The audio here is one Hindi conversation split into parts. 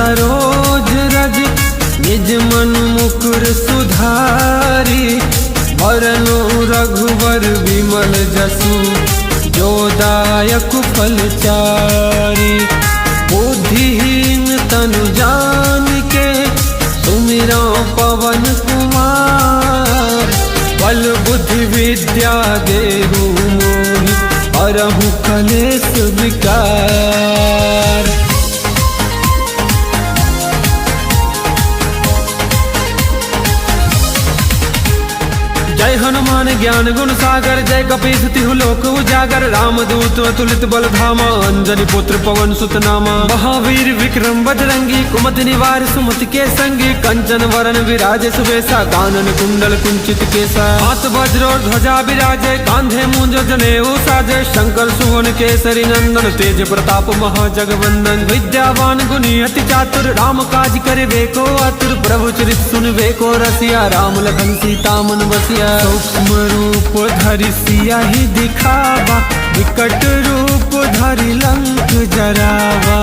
सरोज रज निज मन मुकुर सुधारी। वरनो रघुवर विमल जसु जो दायक फलचारी। बुद्धिहीन तनु जान के सुमिरो पवन कुमार। बल बुद्धि विद्या देहु मोहि हरहु कलेश विकार। जय हनुमान ज्ञान गुण सागर जय कपीस तिहु लोक उजागर। रामदूत अतुलित बल धामा अंजनी पुत्र पवन सुत नामा। महावीर विक्रम बजरंगी कुमति निवार सुमति के संगी। कंचन वरण विराजे सुबेसा कानन कुंडल कुंचित केसा। हाथ वज्र ध्वजा विराजे कांधे मूंज जनेऊ साजे। शंकर सुवन केसरी नंदन तेज प्रताप महाजगवंदन। विद्यावान गुणी अति चातुर राम काज करे को आतुर। प्रभु चरित सुनबे को रसिया राम लखन सीता मन बसिया। सूक्ष्म रूप धरि सियाहि दिखावा विकट रूप धरि लंक जरावा।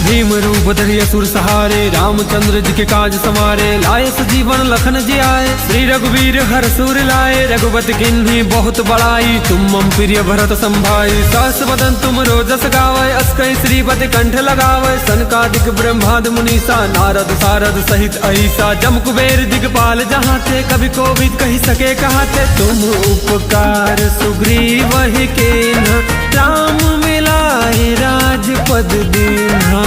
भीम रूप धरि असुर सहारे रामचंद्र जी के काज सवारे। लाए सजीवन लखन जी आए श्री रघुवीर हर सुर लाए। रघुपति किन्हीं बहुत बड़ाई तुम मम प्रिय भरत संभाई। सहस वदन तुम रोजस गावै अस कहि श्रीपति कंठ लगावै। सनकादिक ब्रह्मादि मुनीसा नारद सारद सहित अहिसा। जम कुबेर दिगपाल जहाँ थे कवि कोविद कहि सके कहाते। तुम उपकार सुग्रीव ही कीन्हा राम मिलाए राजपद दीन्हा।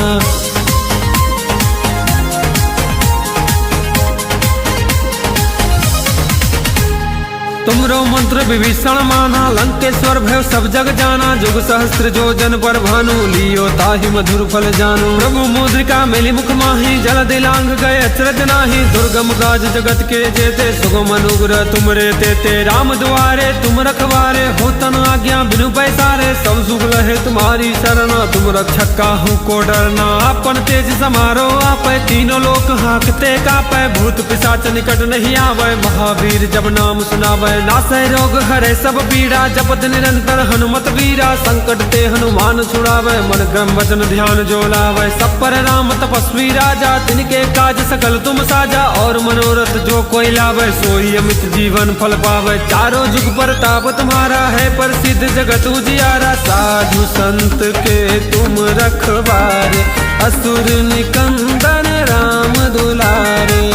तुमरो मंत्र विभीषण माना लंकेश्वर भय सब जग जाना। जुग सहस्त्र जो जन पर भानु लियो ताहि मधुर फल जानु। प्रभु मुद्रिका मिली मुख माही जल दिलांग गए अचरज नाही। दुर्गम काज जगत के जेते सुगम अनुग्रह तुमरे तेते। राम दुआरे तुम रखवारे हो तन आज्ञा बिनु पैसारे। सब सुख लहे तुम्हारी शरणा तुम रक्षक काहू को डरना। अपन तेज समारो आपै तीनों लोक हांकते कापै। भूत पिशाच निकट नहीं आवे महावीर जब नाम सुनावे। नासै रोग हरे सब पीड़ा जपत निरंतर हनुमत वीरा। संकट ते हनुमान छुड़ावे मन क्रम वचन ध्यान जो लावे। सब पर राम तपस्वी राजा तिनके काज सकल तुम साजा। और मनोरथ जो कोई लावे सोई अमित जीवन फल पावे। चारों जुग पर ताप तुम्हारा है प्रसिद्ध जगत उजियारा। साधु संत के तुम रखवारे असुर निकंदन राम दुलारे।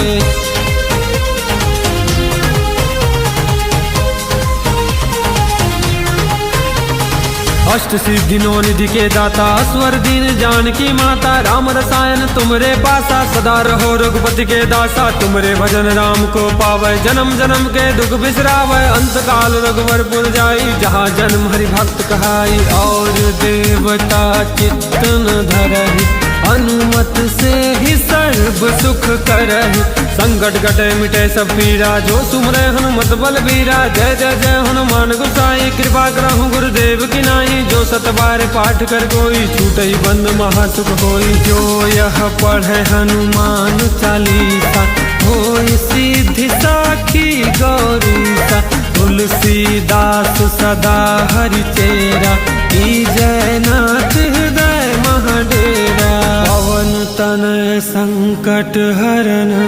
अष्ट सिद्धि नौ निधि के दाता स्वर दीन जानकी माता। राम रसायन तुमरे पासा सदा रहो रघुपति के दासा। तुमरे भजन राम को पावे जन्म जन्म के दुख बिसरावे। अंत काल रघुवर पुर जाई जहाँ जन्म हरि भक्त कहाई। और देवता चित्त न धरहि अनुमत से ही सर्व सुख करहि। संकट कटे मिटे सब पीरा जो सुमरे हनुमत बल बीरा। जय जय जय हनुमान गोसाई कृपा करहु गुरुदेव की नाई। जो सत बार पाठ कर कोई छूटई बंद महासुख होई। जो यह पढ़े हनुमान चालीसा होई सिद्धि साखी गौरीसा। तुलसीदास सदा हरि चेरा की जयनाथ हृदय महाडेरा। पवन तनय संकट हरना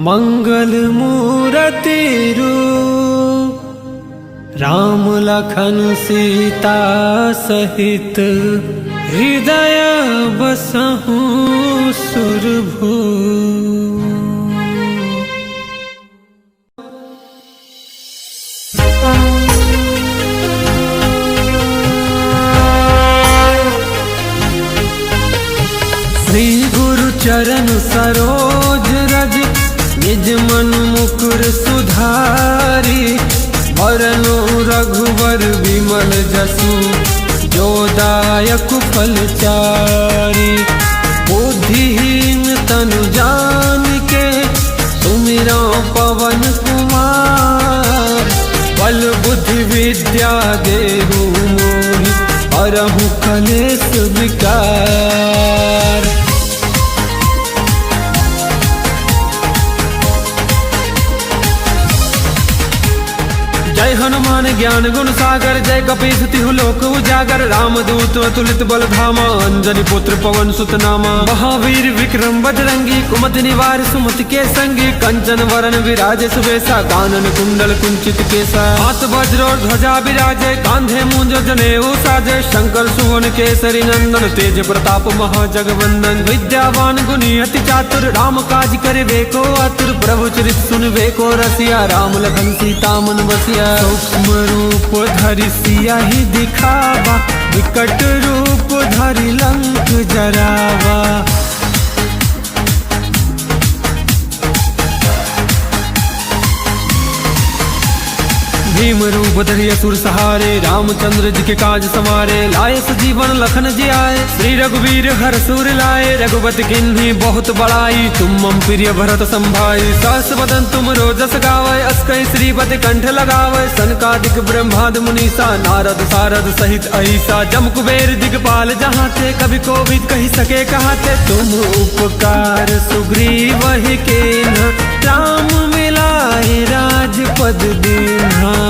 मंगल मूरति रूप। राम लखन सीता सहित हृदय बसहु सुरभूप। श्री गुरु चरण सरोज रज निज मन मुकुर सुधारी। वरनो रघुवर विमल जसु जो दायक फलचारी। बुद्धिहीन तनु जान के सुमिरो पवन कुमार। बल बुद्धि विद्या देहु मोहि हरहु कलेश विकार। जय हनुमान ज्ञान गुण सागर, जय कपीस तिहु लोक उजागर। रामदूत अतुलित बल धामा, अंजनी पुत्र पवन सुत नामा। महावीर विक्रम बजरंगी, कुमति निवार सुमति के संगी। कंचन वरण विराजे सुबेसा, कानन कुंडल कुंचित केसा। हाथ वज्र और ध्वजा विराजे, कांधे मूंज जनेऊ साजे। शंकर सुवन केसरी नंदन, तेज प्रताप महाजगवंदन। विद्यावान गुणी अति चातुर, राम काज करिबे को आतुर। प्रभु चरित सुनबे को रसिया, राम लखन सीता मन बसिया। सूक्ष्म रूप धरि सिया ही दिखावा, विकट रूप धरि लंक जरावा। भीम रूप धरि असुर सहारे, रामचंद्र जी के काज सवारे। लाए सजीवन लखन जी आए, श्री रघुवीर हर सूर लाए। रघुपति किन्हीं बहुत बड़ाई, तुम मम प्रिय भरत संभाई। सहस बदन तुम रोजस गावै, अस कहि श्रीपति कंठ लगावै। सनकादिक ब्रह्मादि मुनीसा, नारद सारद सहित अहिसा। जम कुबेर दिगपाल जहाँ थे, कभी कोविद कही सके कहाते। तुम उपकार सुग्रीव ही कीन्हा, राम मिलाए राजपद दीन्हा।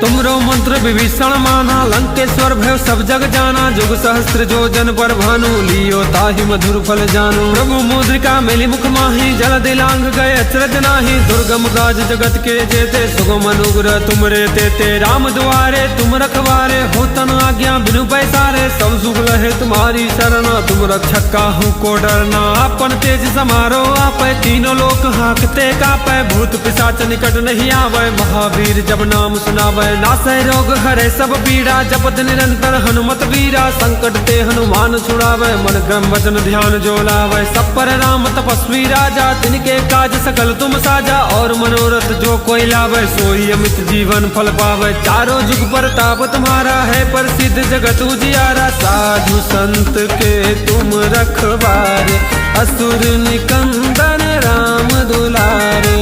तुमरो मंत्र विभीषण माना, लंकेश्वर भय सब जग जाना। जुग सहस्त्र जो जन पर भानु, लियो ताहि मधुर फल जानु। प्रभु मुद्रिका मिली मुख माही, जल दिलांग गए अचरज नाही। दुर्गम काज जगत के जेते, सुगम अनुग्रह तुमरे तेते। राम दुआरे तुम रखवारे, हो तन आज्ञा बिनु पैसारे। सब सुख लहे तुम्हारी शरणा, तुम रक्षक काहू को डरना। अपन तेज समारो आपै, तीनों लोक हांकते कापै। भूत पिशाच निकट नहीं आवे, महावीर जब नाम सुनावे। नासै रोग हरे सब पीड़ा, जपत निरंतर हनुमत वीरा। संकट ते हनुमान छुड़ावे, मन क्रम वचन ध्यान जो लावे। सब पर राम तपस्वी राजा, तिनके काज सकल तुम साजा। और मनोरथ जो कोई लावे, सोई अमित जीवन फल पावे। चारों जुग पर ताप तुम्हारा है, प्रसिद्ध जगत उजियारा। साधु संत के तुम रखवारे, असुर निकंदन राम दुलारे।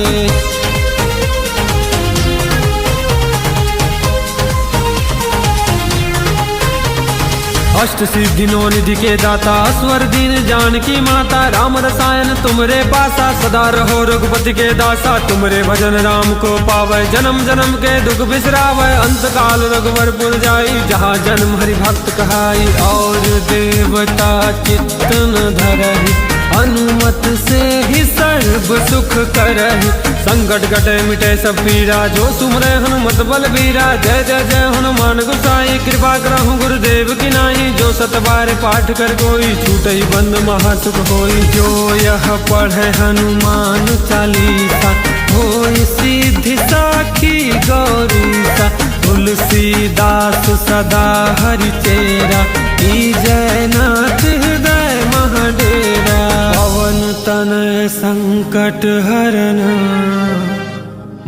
अष्ट सिद्धि नौ निधि के दाता, स्वर दीन जानकी माता। राम रसायन तुमरे पासा, सदा रहो रघुपति के दासा। तुमरे भजन राम को पावे, जन्म जन्म के दुख बिसरावे। अंत काल रघुवरपुर जाई, जहाँ जन्म हरि भक्त कहाई। और देवता चित्त न धरहि, अनुमत से ही सर्व सुख करहि। संकट कटे मिटे सब पीरा, जो सुमरे हनुमत बलबीरा। जय जय जय हनुमान गोसाई, कृपा करहु गुरुदेव की नाई। जो सत बार पाठ कर कोई, छूटई बंद महासुख होई। जो यह पढ़े हनुमान चालीसा, होई सिद्धि साखी गौरीसा। तुलसीदास सदा हरि चेरा, की जय नाथ हृदय महाडेरा। पवन तनय संकट हरना,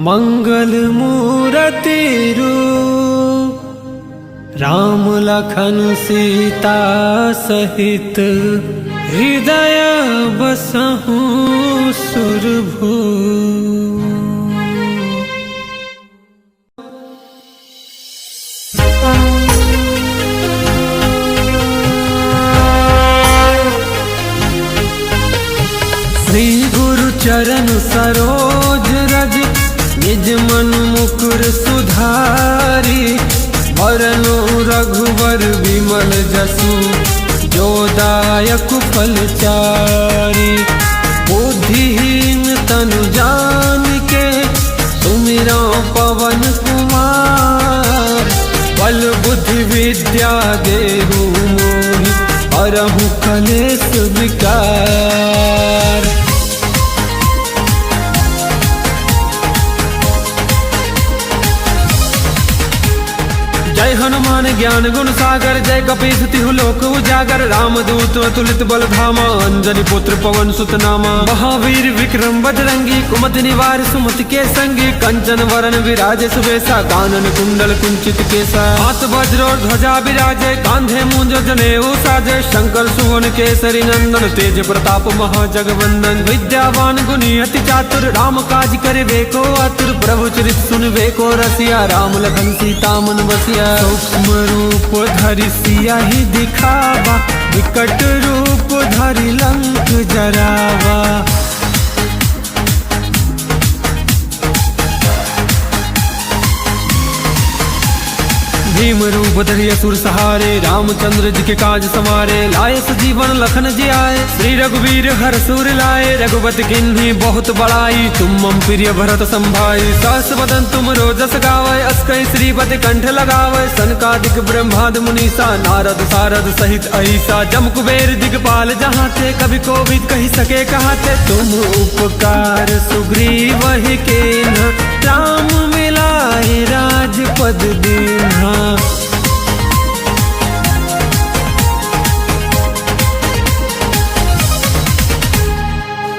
मंगल मूरति रूप। राम लखन सीता सहित, हृदय बसहु सुरभूप। श्री गुरु चरण सरोज रज, निज मन मुकुर सुधारी। वरनु रघुवर विमल जसु, जो दायक फल चारी। बुद्धिहीन तनु जानिके, सुमिरो पवन कुमार। बल बुद्धि विद्या देहु मोहि, हरहु कलेश विकार। जय हनुमान ज्ञान गुण सागर, जय कपीस तिहु लोक उजागर। रामदूत अतुलित बल धामा, अंजनी पुत्र पवन सुत नामा। महावीर विक्रम बजरंगी, कुमति निवार सुमति के संगी। कंचन वरण विराजे सुबेसा, कानन कुंडल कुंचित केसा। हाथ वज्र और ध्वजा विराजे, कांधे मूंज जनेऊ साजे। शंकर सुवन केसरी नंदन, तेज प्रताप महाजगवंदन। विद्यावान गुणी अति चातुर, राम काज करिबे को आतुर। प्रभु चरित सुनबे को रसिया, राम लखन सीता मन बसिया। सूक्ष्म रूप धरि सियाहि दिखावा, विकट रूप धरि लंक जरावा। भीम रूप धरि असुर सहारे, रामचंद्र जी के काज समारे। लाए सजीवन लखन जी आए, श्री रघुवीर हर सुर लाए। रघुपति किन्हीं बहुत बड़ाई, तुम मम प्रिय भरत संभाई। सहस बदन तुम रोजस गावे, अस कई श्रीपति कंठ लगावे। सनकादिक ब्रह्माद मुनीसा, नारद सारद सहित अहिसा। जम कुबेर दिगपाल जहाँ थे, कभी कोविद कही सके कहाते। तुम उपकार सुग्रीव ही कीन्हा, राम मिलाए राजपद दीन्हा।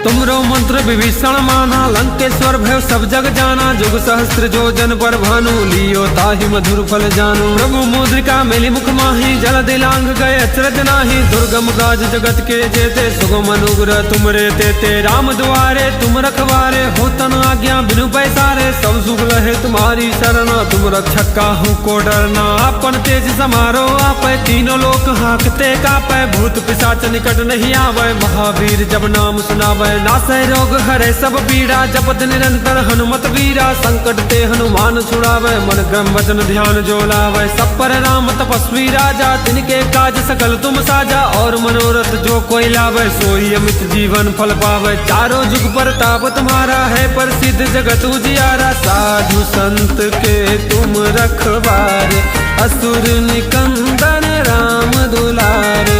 तुमरो मंत्र विभीषण माना, लंकेश्वर भय सब जग जाना। जुग सहस्त्र जो जन पर भानु, लियो ताहि मधुर फल जानु। प्रभु मुद्रिका मिली मुख माही, जल दिलांग गए अचरज नाही। दुर्गम काज जगत के जेते, सुगम अनुग्रह तुमरे तेते। राम दुआरे तुम रखवारे, हो तन आज्ञा बिनु पैसारे। सब सुख लहे तुम्हारी शरणा, तुम रक्षक काहू को डरना। अपन तेज समारो आपै, तीनों लोक हाँकते कापै। भूत पिशाच निकट नहीं आवे, महावीर जब नाम सुनावे। नासै रोग हरे सब पीड़ा, जपत निरंतर हनुमत वीरा। संकट ते हनुमान छुड़ावे, मन क्रम वचन ध्यान जो लावे। सब पर राम तपस्वी राजा, तिनके काज सकल तुम साजा। और मनोरथ जो कोई लावे, सोई अमित जीवन फल पावे। चारों जुग पर ताप तुम्हारा है, प्रसिद्ध जगत उजियारा। साधु संत के तुम रखवारे, असुर निकंदन राम दुलारे।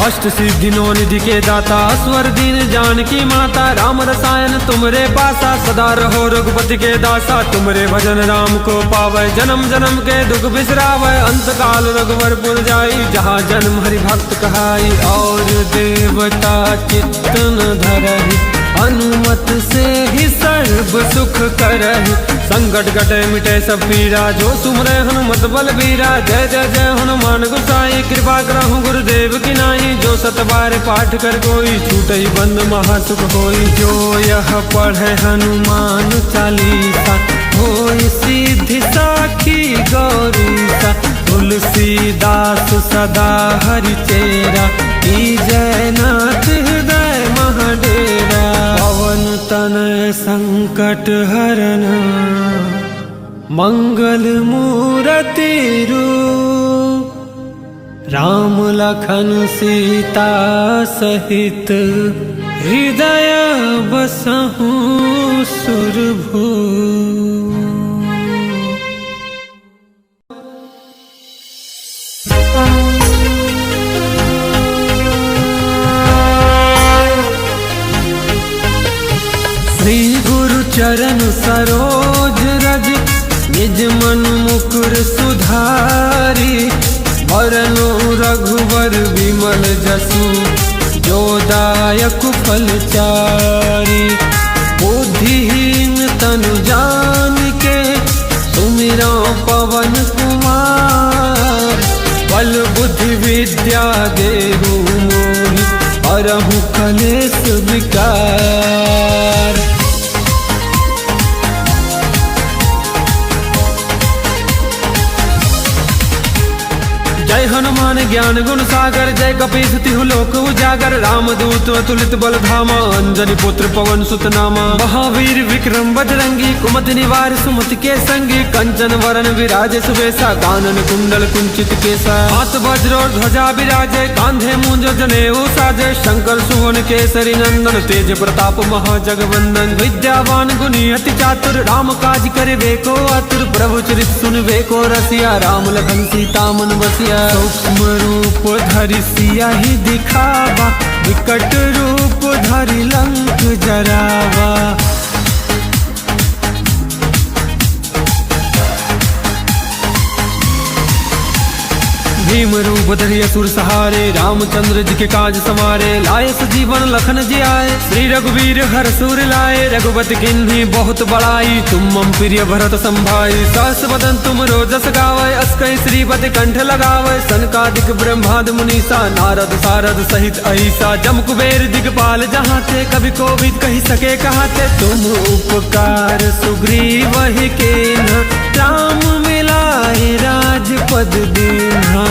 अष्ट सिद्धि नौ निधि के दाता, स्वर दीन जानकी माता। राम रसायन तुमरे पासा, सदा रहो रघुपति के दासा। तुमरे भजन राम को पावे, जन्म जन्म के दुख बिसरावे। अंत काल रघुवर पुर जाई, जहाँ जन्म हरि भक्त कहाई। और देवता चित्त न धरहि, अनुमत से ही सर्व सुख करहि। संकट कटे मिटे सब पीड़ा, जो सुमरे हनुमत बलबीरा। जय जय जय हनुमान गोसाई, कृपा करहु गुरुदेव की नाई। जो सत बार पाठ कर कोई, छूटई बंद महासुख होई। जो यह पढ़े हनुमान चालीसा, होई सिद्धि साखी गौरीसा। तुलसीदास सदा हरि चेरा, की जय नाथ हृदय महाडेरा। पवन तनय संकट हरना, मंगल मूरति रूप। राम लखन सीता सहित, हृदय बसहु सुरभूप। श्री गुरु चरण सरोज रज, निज मन मुकुर सुधारी। वरनु रघुवर विमल जसु, जो दायक फल चारी। बुद्धिहीन तनु जान के, सुमिरो पवन कुमार। बल बुद्धि विद्या देहु मोहि, हरहु कलेश विकार। जय हनुमान ज्ञान गुण सागर, जय कपीस तिहु लोक उजागर। रामदूत अतुलित बल धामा, अंजनी पुत्र पवन सुत नामा। महावीर विक्रम बजरंगी, कुमति निवार सुमति के संगी। कंचन वरण विराज सुबेसा, कानन कुंडल कुंचित केसा। हाथ वज्र और ध्वजा विराजे, कांधे मूंज जनेऊ साजे। शंकर सुवन केसरी नंदन, तेज प्रताप महाजगवंदन। विद्यावान गुणी अति चातुर, राम काज करिबे को आतुर। प्रभु चरित सुनबे को रसिया, राम लखन सीता मन बसिया। सूक्ष्म रूप धरि सियाहि दिखावा, विकट रूप धरि लंक जरावा। भीम रूप धरि असुर सहारे, रामचंद्र जी के काज संवारे, लाए सजीवन लखन जी आए, श्री रघुवीर हर सुर लाए, रघुपति किन्हीं बहुत बड़ाई, तुम मम प्रिय भरत संभाई, सहस बदन तुम रोजस गावे, अस कई श्रीपति कंठ लगावे, सनकादिक ब्रह्मादि मुनीसा, नारद सारद सहित अहिसा, जम कुबेर दिगपाल जहाँ थे, कभी कोविद कही सके कहाते, तुम उपकार सुग्रीव ही कीन्हा, राम मिलाए राजपद दीन्हा।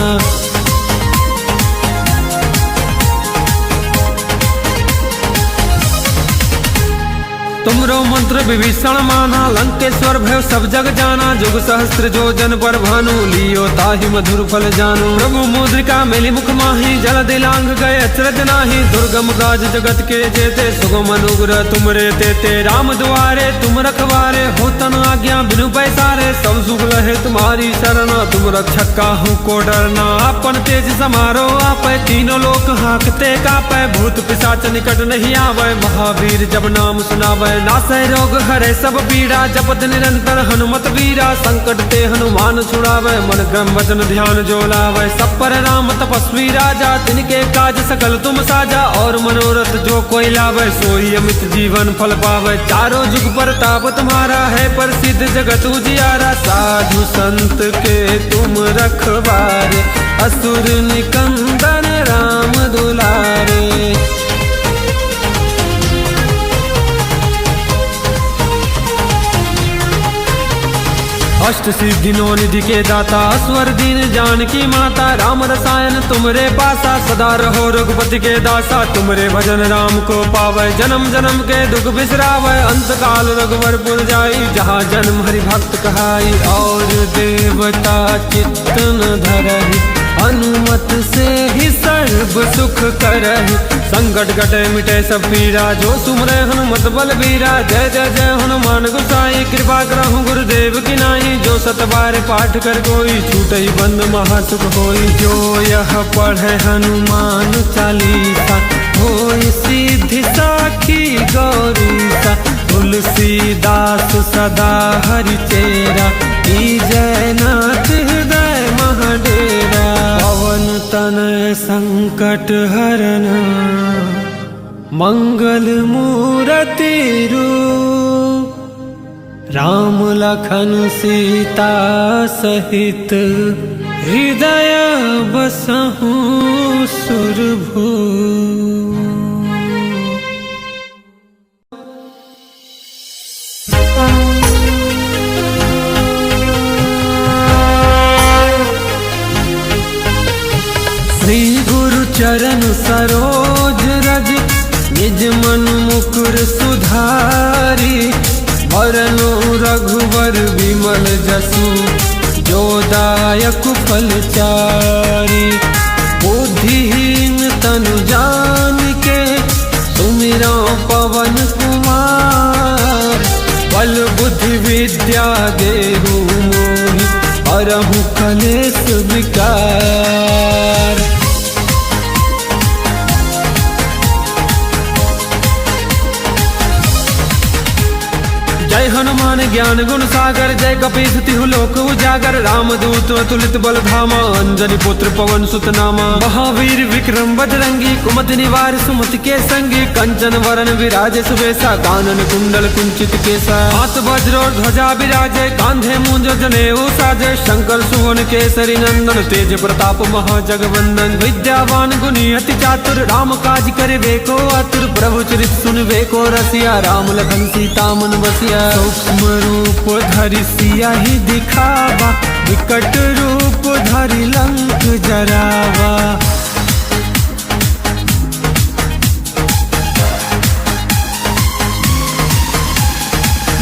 तुमरो मंत्र विभीषण माना, लंकेश्वर भय सब जग जाना, जुग सहस्त्र जो जन पर भानु, लियो ताहि मधुर फल जानु, प्रभु मुद्रिका मिली मुख माही, जल दिलांग गए अचरज नाही, दुर्गम काज जगत के जेते, सुगम अनुग्रह तुमरे तेते, राम दुआरे तुम रखवारे, हो तन आज्ञा बिनु पैसारे, सब सुख लहे तुम्हारी शरणा, तुम रक्षक काहू को डरना, अपन तेज समारो आपै, तीनों लोक हाँकते कापै, भूत पिशाच निकट नहीं आवे, महावीर जब नाम सुनावे, नासै रोग हरे सब पीड़ा, जपत निरंतर हनुमत वीरा, संकट ते हनुमान छुड़ावे, मन क्रम वचन ध्यान जो लावे, सब पर राम तपस्वी राजा, तिनके काज सकल तुम साजा, और मनोरथ जो कोई लावे, सोई अमित जीवन फल पावे, चारों जुग परताप तुम्हारा है, प्रसिद्ध जगत उजियारा, साधु संत के तुम रखवारे, असुर निकंदन राम दुलारे। अष्ट सिद्धि नौ निधि के दाता, स्वर दीन जानकी माता, राम रसायन तुमरे पासा, सदा रहो रघुपति के दासा, तुमरे भजन राम को पावे, जन्म जन्म के दुख बिसरावे, अंत काल रघुवर पुर जाई, जहाँ जन्म हरि भक्त कहाई, और देवता चित्त न धरहि, अनुमत से ही सर्व सुख करहि, संकट कटे मिटे सब पीड़ा, जो सुमरे हनुमत बलबीरा, जय जय जय हनुमान गोसाई, कृपा करहु गुरुदेव की नाई, जो सत बार पाठ कर कोई, छूटई बंद महासुख होई, जो यह पढ़े हनुमान चालीसा, होई सिद्धि साखी गौरीसा, तुलसीदास सदा हरि चेरा, जय नाथ हृदय महाडेरा, पवन तनय संकट हरना, मंगल मूरति रूप, राम लखन सीता सहित, हृदय बसहु सुरभूप। श्री गुरु चरण सरोज रज, निज मन मुकुर सुधारी, वरनु रघुवर विमल जसु, जो दायक फल चारि, बुद्धिहीन तनु जानिके, सुमिरो पवन कुमार, बल बुद्धि विद्या देहु मोहि, हरहु कलेश विकार। जय हनुमान ज्ञान गुण सागर, जय कपीस तिहु लोक उजागर, रामदूत अतुलित बल धामा, अंजनी पुत्र पवन सुत नामा, महावीर विक्रम बजरंगी, कुमति निवार सुमति के संगी, कंचन वरन विराजे सुबेसा, कानन कुंडल कुंचित केसा, हाथ वज्र ध्वजा विराजे, कांधे मूंज जनेऊ साजे, शंकर सुवन केसरी नंदन, तेज प्रताप महाजगवंदन, विद्यावान गुणी अति चातुर, राम काज करे को आतुर, प्रभु चरित सुनबे को रसिया, राम लखन सीता मन बसिया, सूक्ष्म रूप धरि सियाहि दिखावा, विकट रूप धरि लंक जरावा।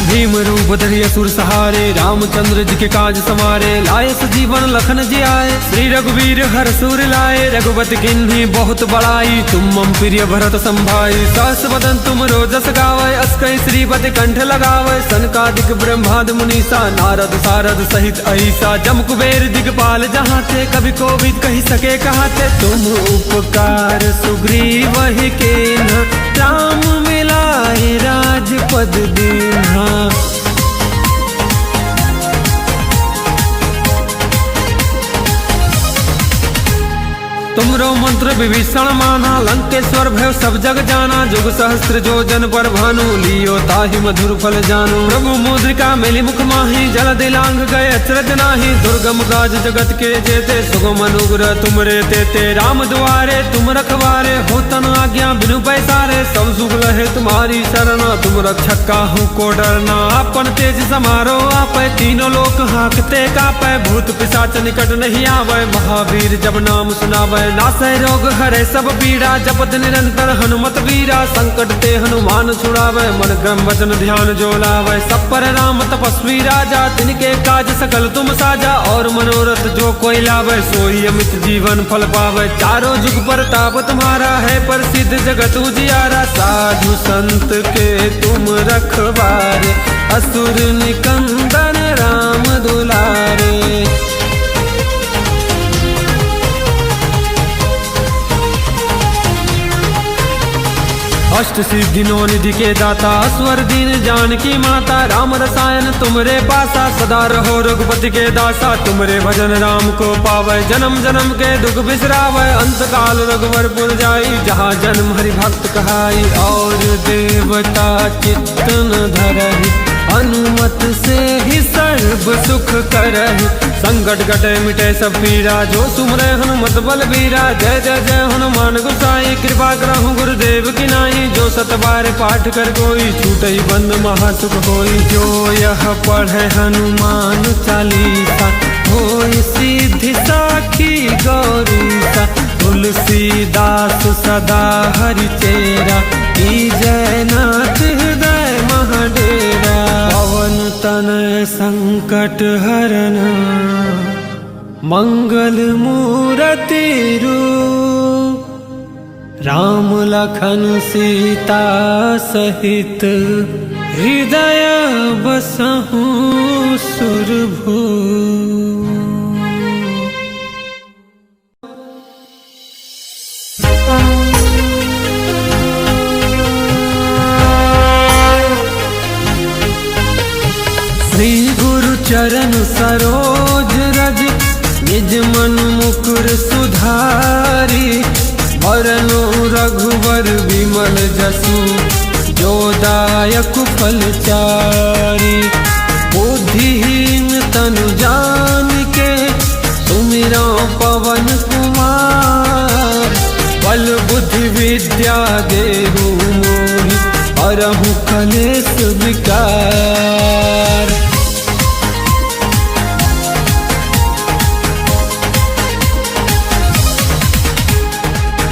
भीम रूप धरि असुर सहारे, रामचंद्र जी के काज संवारे, लाए सजीवन लखन जी आए, श्री रघुवीर हर सुर लाए, रघुपति किन्हीं बहुत बड़ाई, तुम मम प्रिय भरत संभाई, सहस बदन तुम रोजस गावे, अस कई श्रीपति कंठ लगावे, सनकादिक ब्रह्मादि मुनीसा, नारद सारद सहित अहिसा, जम कुबेर दिगपाल जहाँ थे, कभी कोविद कही सके कहाते, तुम उपकार सुग्रीव ही कीन्हा, राम मिलाए राजपद दीन्हा। तुमरो मंत्र विभीषण माना लंकेश्वर भय सब जग जाना। जुग सहस्त्र जो जन पर भानु लियो ताहि मधुर फल जानो। प्रभु मुद्रिका मिली मुख माही जल दिलांग गए अचरज नाही। दुर्गम काज जगत के जेते सुगम अनुग्रह तुमरे तेते। राम द्वारे तुम रखवारे हो तन आज्ञा बिनु पैसारे। सब सुख लहे तुम्हारी शरणा तुम रक्षक काहू को डरना। अपन तेज समारो आपै तीनों लोक हाकते कापै। भूत पिशाच निकट नहीं आवे महावीर जब नाम सुनावे। नासै रोग हरे सब पीड़ा जपत निरंतर हनुमत वीरा। संकट ते हनुमान छुड़ावे मन क्रम वचन ध्यान जो लावे। सब पर राम तपस्वी राजा तिनके काज सकल तुम साजा। और मनोरथ जो कोई लावे सोई अमित जीवन फल पावे। चारों जुग पर ताप तुम्हारा है प्रसिद्ध जगत उजियारा। साधु संत के तुम रखवारे असुर निकंदन राम दुलारे। अष्ट सिद्धि नौ निधि के दाता स्वर दीन जानकी माता। राम रसायन तुमरे पासा सदा रहो रघुपति के दासा। तुमरे भजन राम को पावे जन्म जन्म के दुख बिसरावे। अंत काल रघुवरपुर जाई जहाँ जन्म हरि भक्त कहाई। और देवता चित्त न धरहि अनुमत से ही सर्व सुख करहि। संकट कटे मिटे सब पीड़ा जो सुमरे हनुमत बल बीरा। जय जय जय हनुमान गोसाई कृपा करहु गुरुदेव की नाई। जो सत बार पाठ कर कोई छूटे बंद महासुख होई। जो यह पढ़े हनुमान चालीसा होई सिद्धि साखी गौरीसा। तुलसीदास सदा हरि चेरा की जय नाथ हृदय महाडेरा। पवन तनय संकट हरना मंगल मूरति रूप। राम लखन सीता सहित हृदय बसहु सुरभूप। श्री गुरु चरण सरोज रज निज मन मुकुर सुधारी। वरनो रघुवर विमल जसु जो दायक फल चारी। बुद्धिहीन तनु जान के सुमिरो पवन कुमार। बल बुद्धि विद्या देहु मोहि हरहु कलेश विकार।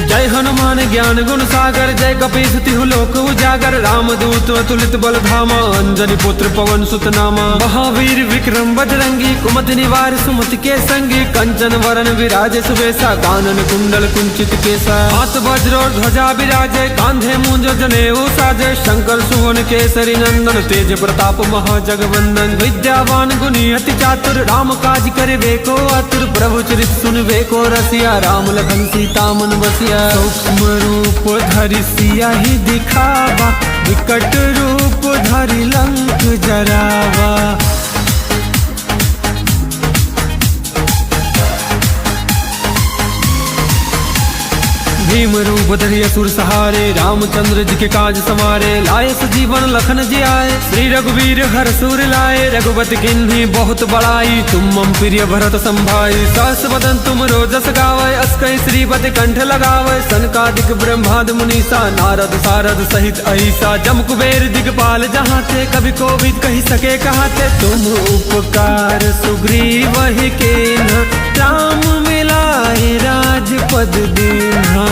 जय हनुमान ज्ञान गुण सागर जय कपीस तिहु लोक उजागर। रामदूत अतुलित बल धामा अंजनी पुत्र पवन सुत नामा। महावीर विक्रम बजरंगी कुमति निवार सुमति के संगी। कंचन वरन विराजे सुबेसा कानन कुंडल कुंचित केसा। हाथ वज्र और ध्वजा विराजे कांधे मूंज जनेऊ साजे। शंकर सुवन केसरी नंदन तेज प्रताप महाजगवंदन। विद्यावान गुणी अति चातुर राम काज करे को आतुर। प्रभु चरित सुनबे को रसिया राम लखन सीता मन बसिया। सूक्ष्म रूप धरि सियाहि दिखावा विकट रूप धरि लंक जरावा। भीम रूप धरि असुर सहारे रामचंद्र जी के काज सवारे। लाए सजीवन लखन जी आए श्री रघुवीर हर सूर लाए। रघुपति किन्हीं बहुत बड़ाई तुम मम प्रिय भरत संभाई। सहस बदन तुम रोजस गावे अस कई श्रीपति कंठ लगावे। सनकादिक ब्रह्मादि मुनीसा नारद सारद सहित अहिसा। जम कुबेर दिगपाल जहाँ थे कभी कोविद कही सके कहाते। तुम उपकार सुग्रीव ही केन्हा राम मिलाए राजपद दीन्हा।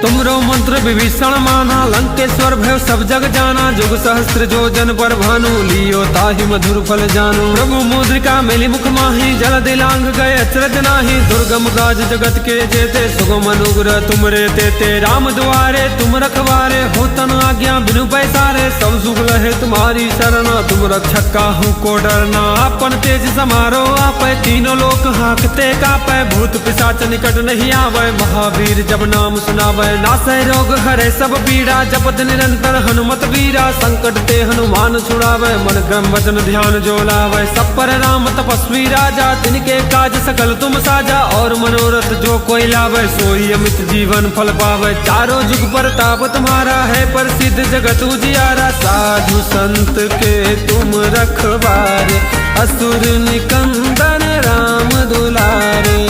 तुमरो मंत्र विभीषण माना लंकेश्वर भय सब जग जाना। जुग सहस्त्र जो जन पर भानु लियो ताहि मधुर फल जानो। प्रभु मुद्रिका मिली मुख माही जल दिलांग गए अचरज नाही। दुर्गम काज जगत के जेते सुगम अनुग्रह तुमरे तेते। राम द्वारे तुम रखवारे हो तन आज्ञा बिनु पैसारे। सब सुख लहे तुम्हारी शरणा तुम रक्षक काहू को डरना। अपन तेज समारो आपै तीनों लोक हाकते कापै। भूत पिशाच निकट नहीं आवे महावीर जब नाम सुनावे। नासै रोग हरे सब पीड़ा, जपत निरंतर हनुमत वीरा। संकट ते हनुमान छुड़ावे, मन क्रम वचन ध्यान जो लावे। सब पर राम तपस्वी राजा, तिनके काज सकल तुम साजा। और मनोरथ जो कोई लावे, सोई अमित जीवन फल पावे। चारों जुग पर ताप तुम्हारा है, प्रसिद्ध जगत उजियारा। साधु संत के तुम रखवारे, असुर निकंदन राम दुलारे।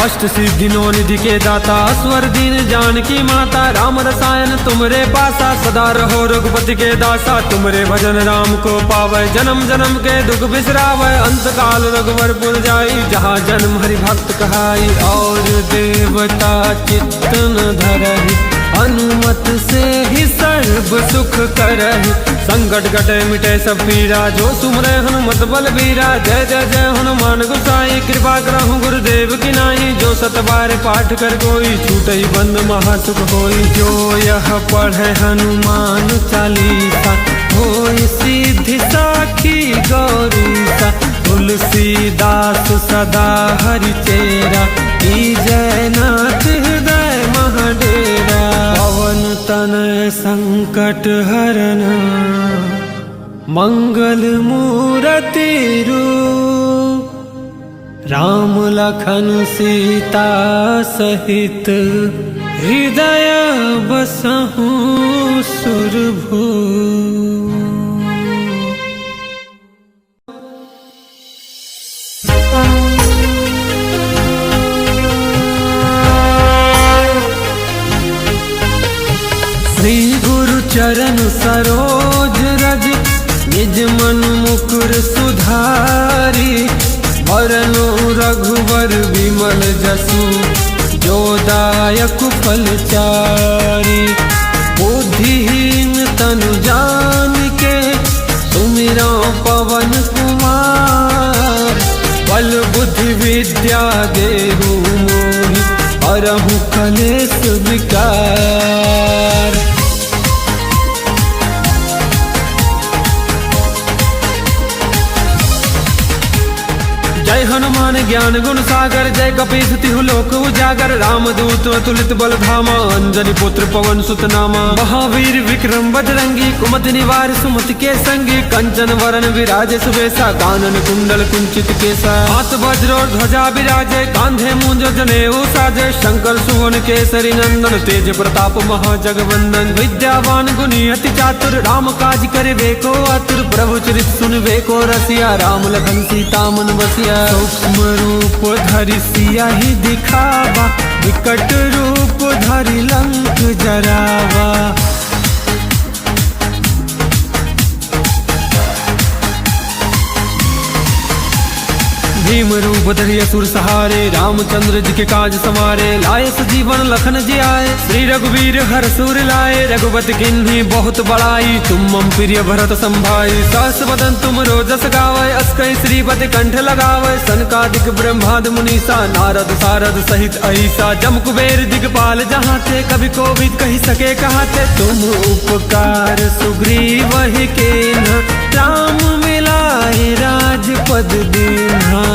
अष्ट सिद्धि नौ निधि के दाता, स्वर दीन जानकी माता। राम रसायन तुमरे पासा, सदा रहो रघुपति के दासा। तुमरे भजन राम को पावे, जन्म जन्म के दुख बिसरावे। अंत काल रघुवर पुर जाई, जहाँ जन्म हरि भक्त कहाई। और देवता चित्त न धरहि, अनुमत से ही सर्व सुख करहि। संकट कटे मिटे सब पीरा, जो सुमरे हनुमत बल बीरा। जय जय जय हनुमान गोसाई, कृपा करहु गुरुदेव की नाई। जो सत बार पाठ कर कोई, छूटई बंद महासुख होई। जो यह पढ़े हनुमान चालीसा, होई सिद्धि साखी गौरीसा। तुलसीदास सदा हरि चेरा, जय नाथ हृदय महाडेरा। पवन तनय संकट हरन, मंगल मूरति रूप। राम लखन सीता सहित, हृदय बसहु सुरभूप। श्री गुरु चरण सरोज रज, निज मन मुकुर सुधारी। वरनु रघुवर विमल जसु, जो दायक फल चारी। बुद्धिहीन तनु जानिके, सुमिरो पवन कुमार। बल बुद्धि विद्या देहु मोहि, हरहु कलेश विकार। जय हनुमान ज्ञान गुण सागर, जय कपीस तिहु लोक उजागर। रामदूत अतुलित बल धामा, अंजनी पुत्र पवन सुत नामा। महावीर विक्रम बजरंगी, कुमति निवार सुमति के संगी। कंचन वरन विराजे सुबेसा, कानन कुंडल कुंचित केसा। हाथ वज्र और ध्वजा विराजे, कांधे मूंज जनेऊ साजे। शंकर सुवन केसरी नंदन, तेज प्रताप महाजगवंदन। विद्यावान गुणी अति चातुर, राम काज करिबे को आतुर। प्रभु चरित सुनबे को रसिया, राम लखन सीता मन बसिया। सूक्ष्म रूप धरि सियाहि दिखावा, विकट रूप धरि लंक जरावा। भीम रूप धरि असुर सहारे, रामचंद्र जी के काज सवारे। लाए सजीवन लखन जी आए, श्री रघुवीर हर सूर लाए। रघुपति किन्हीं बहुत बड़ाई, तुम मम प्रिय भरत संभाई। सहस बदन तुम रोजस गावे, अस कहि श्रीपति कंठ लगावे। सनकादिक ब्रह्मादि मुनीसा, नारद सारद सहित अहिसा। जम कुबेर दिगपाल जहाँ थे, कभी कोविद कही सके कहाते। तुम उपकार सुग्रीव ही कीन्हा, राम मिलाए राजपद दीन्हा।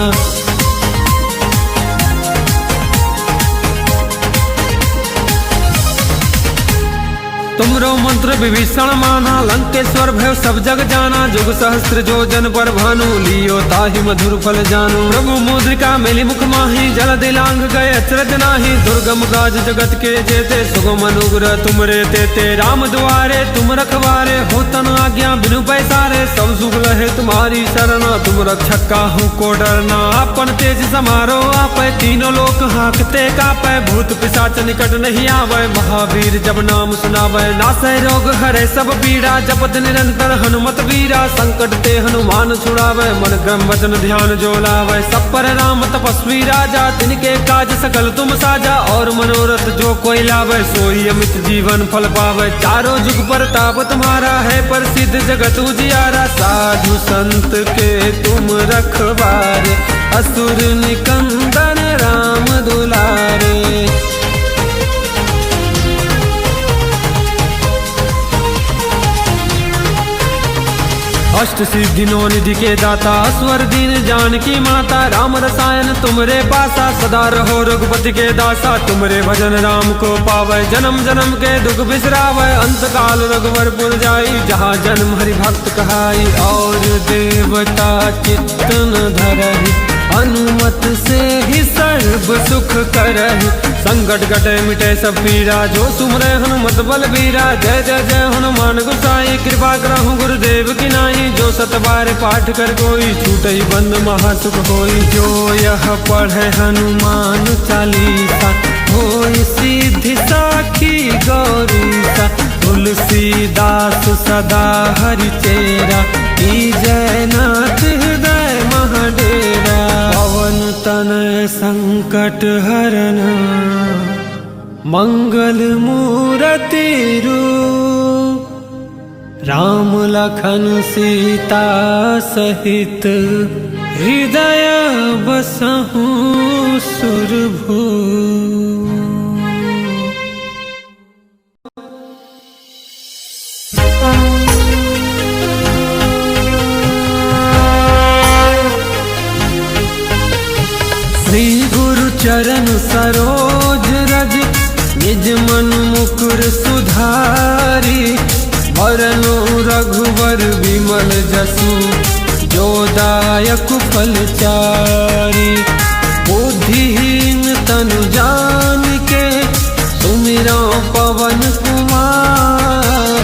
तुमरो मंत्र विभीषण माना, लंकेश्वर भय सब जग जाना। जुग सहस्त्र जो जन पर भानु, लियो ताहि मधुर फल जानु। प्रभु मुद्रिका मिली मुख माही, जल दिलांग गए अचरज नाही। दुर्गम काज जगत के जेते, सुगम अनुग्रह तुमरे तेते। राम दुआरे तुम रखवारे, हो तन आज्ञा बिनु पैसारे। सब सुख लहे तुम्हारी शरणा, तुम रक्षक काहू को डरना। अपन तेज समारो आपै, तीनों लोक हांकते कापै। भूत पिशाच निकट नहीं आवे, महावीर जब नाम सुनावे। नासै रोग हरे सब पीड़ा, जपत निरंतर हनुमत वीरा। संकट ते हनुमान छुड़ावे, मन क्रम वचन ध्यान जो लावे। सब पर राम तपस्वी राजा, तिनके काज सकल तुम साजा। और मनोरथ जो कोई लावे, सोई अमित जीवन फल पावे। चारों जुग पर ताप तुम्हारा है, प्रसिद्ध जगत उजियारा। साधु संत के तुम रखवारे, असुर निकंदन राम दुलारे। अष्ट सिद्धि नौ निधि के दाता स्वर दीन जानकी माता राम रसायन तुमरे पासा सदा रहो रघुपति के दासा तुमरे भजन राम को पावे जन्म जन्म के दुख बिसरावे अंत काल रघुवर पुर जाई जहाँ जन्म हरि भक्त कहाई और देवता चित्त न धरहि अनुमत से ही सर्व सुख करहि संकट कटे मिटे सब पीरा जो सुमरे हनुमत बल बीरा जय जय जय हनुमान गोसाई कृपा करहु गुरुदेव की नाई जो सतबार पाठ कर कोई छूटई बंद महासुख होई जो यह पढ़े हनुमान चालीसा होई सिद्धि साखी गौरीसा तुलसीदास सदा हरि चेरा की जयनाथ हृदय महाडेरा पवन तनय संकट हरन मंगल मूर्ति रूप राम लखन सीता सहित हृदय बसहु सुरभू। श्री गुरु चरण सरोज रज निज मन मुकुर सुधारी वरनु रघुवर विमल जसु जो दायक फल चारी बुद्धिहीन तनु जान के सुमिरो पवन कुमार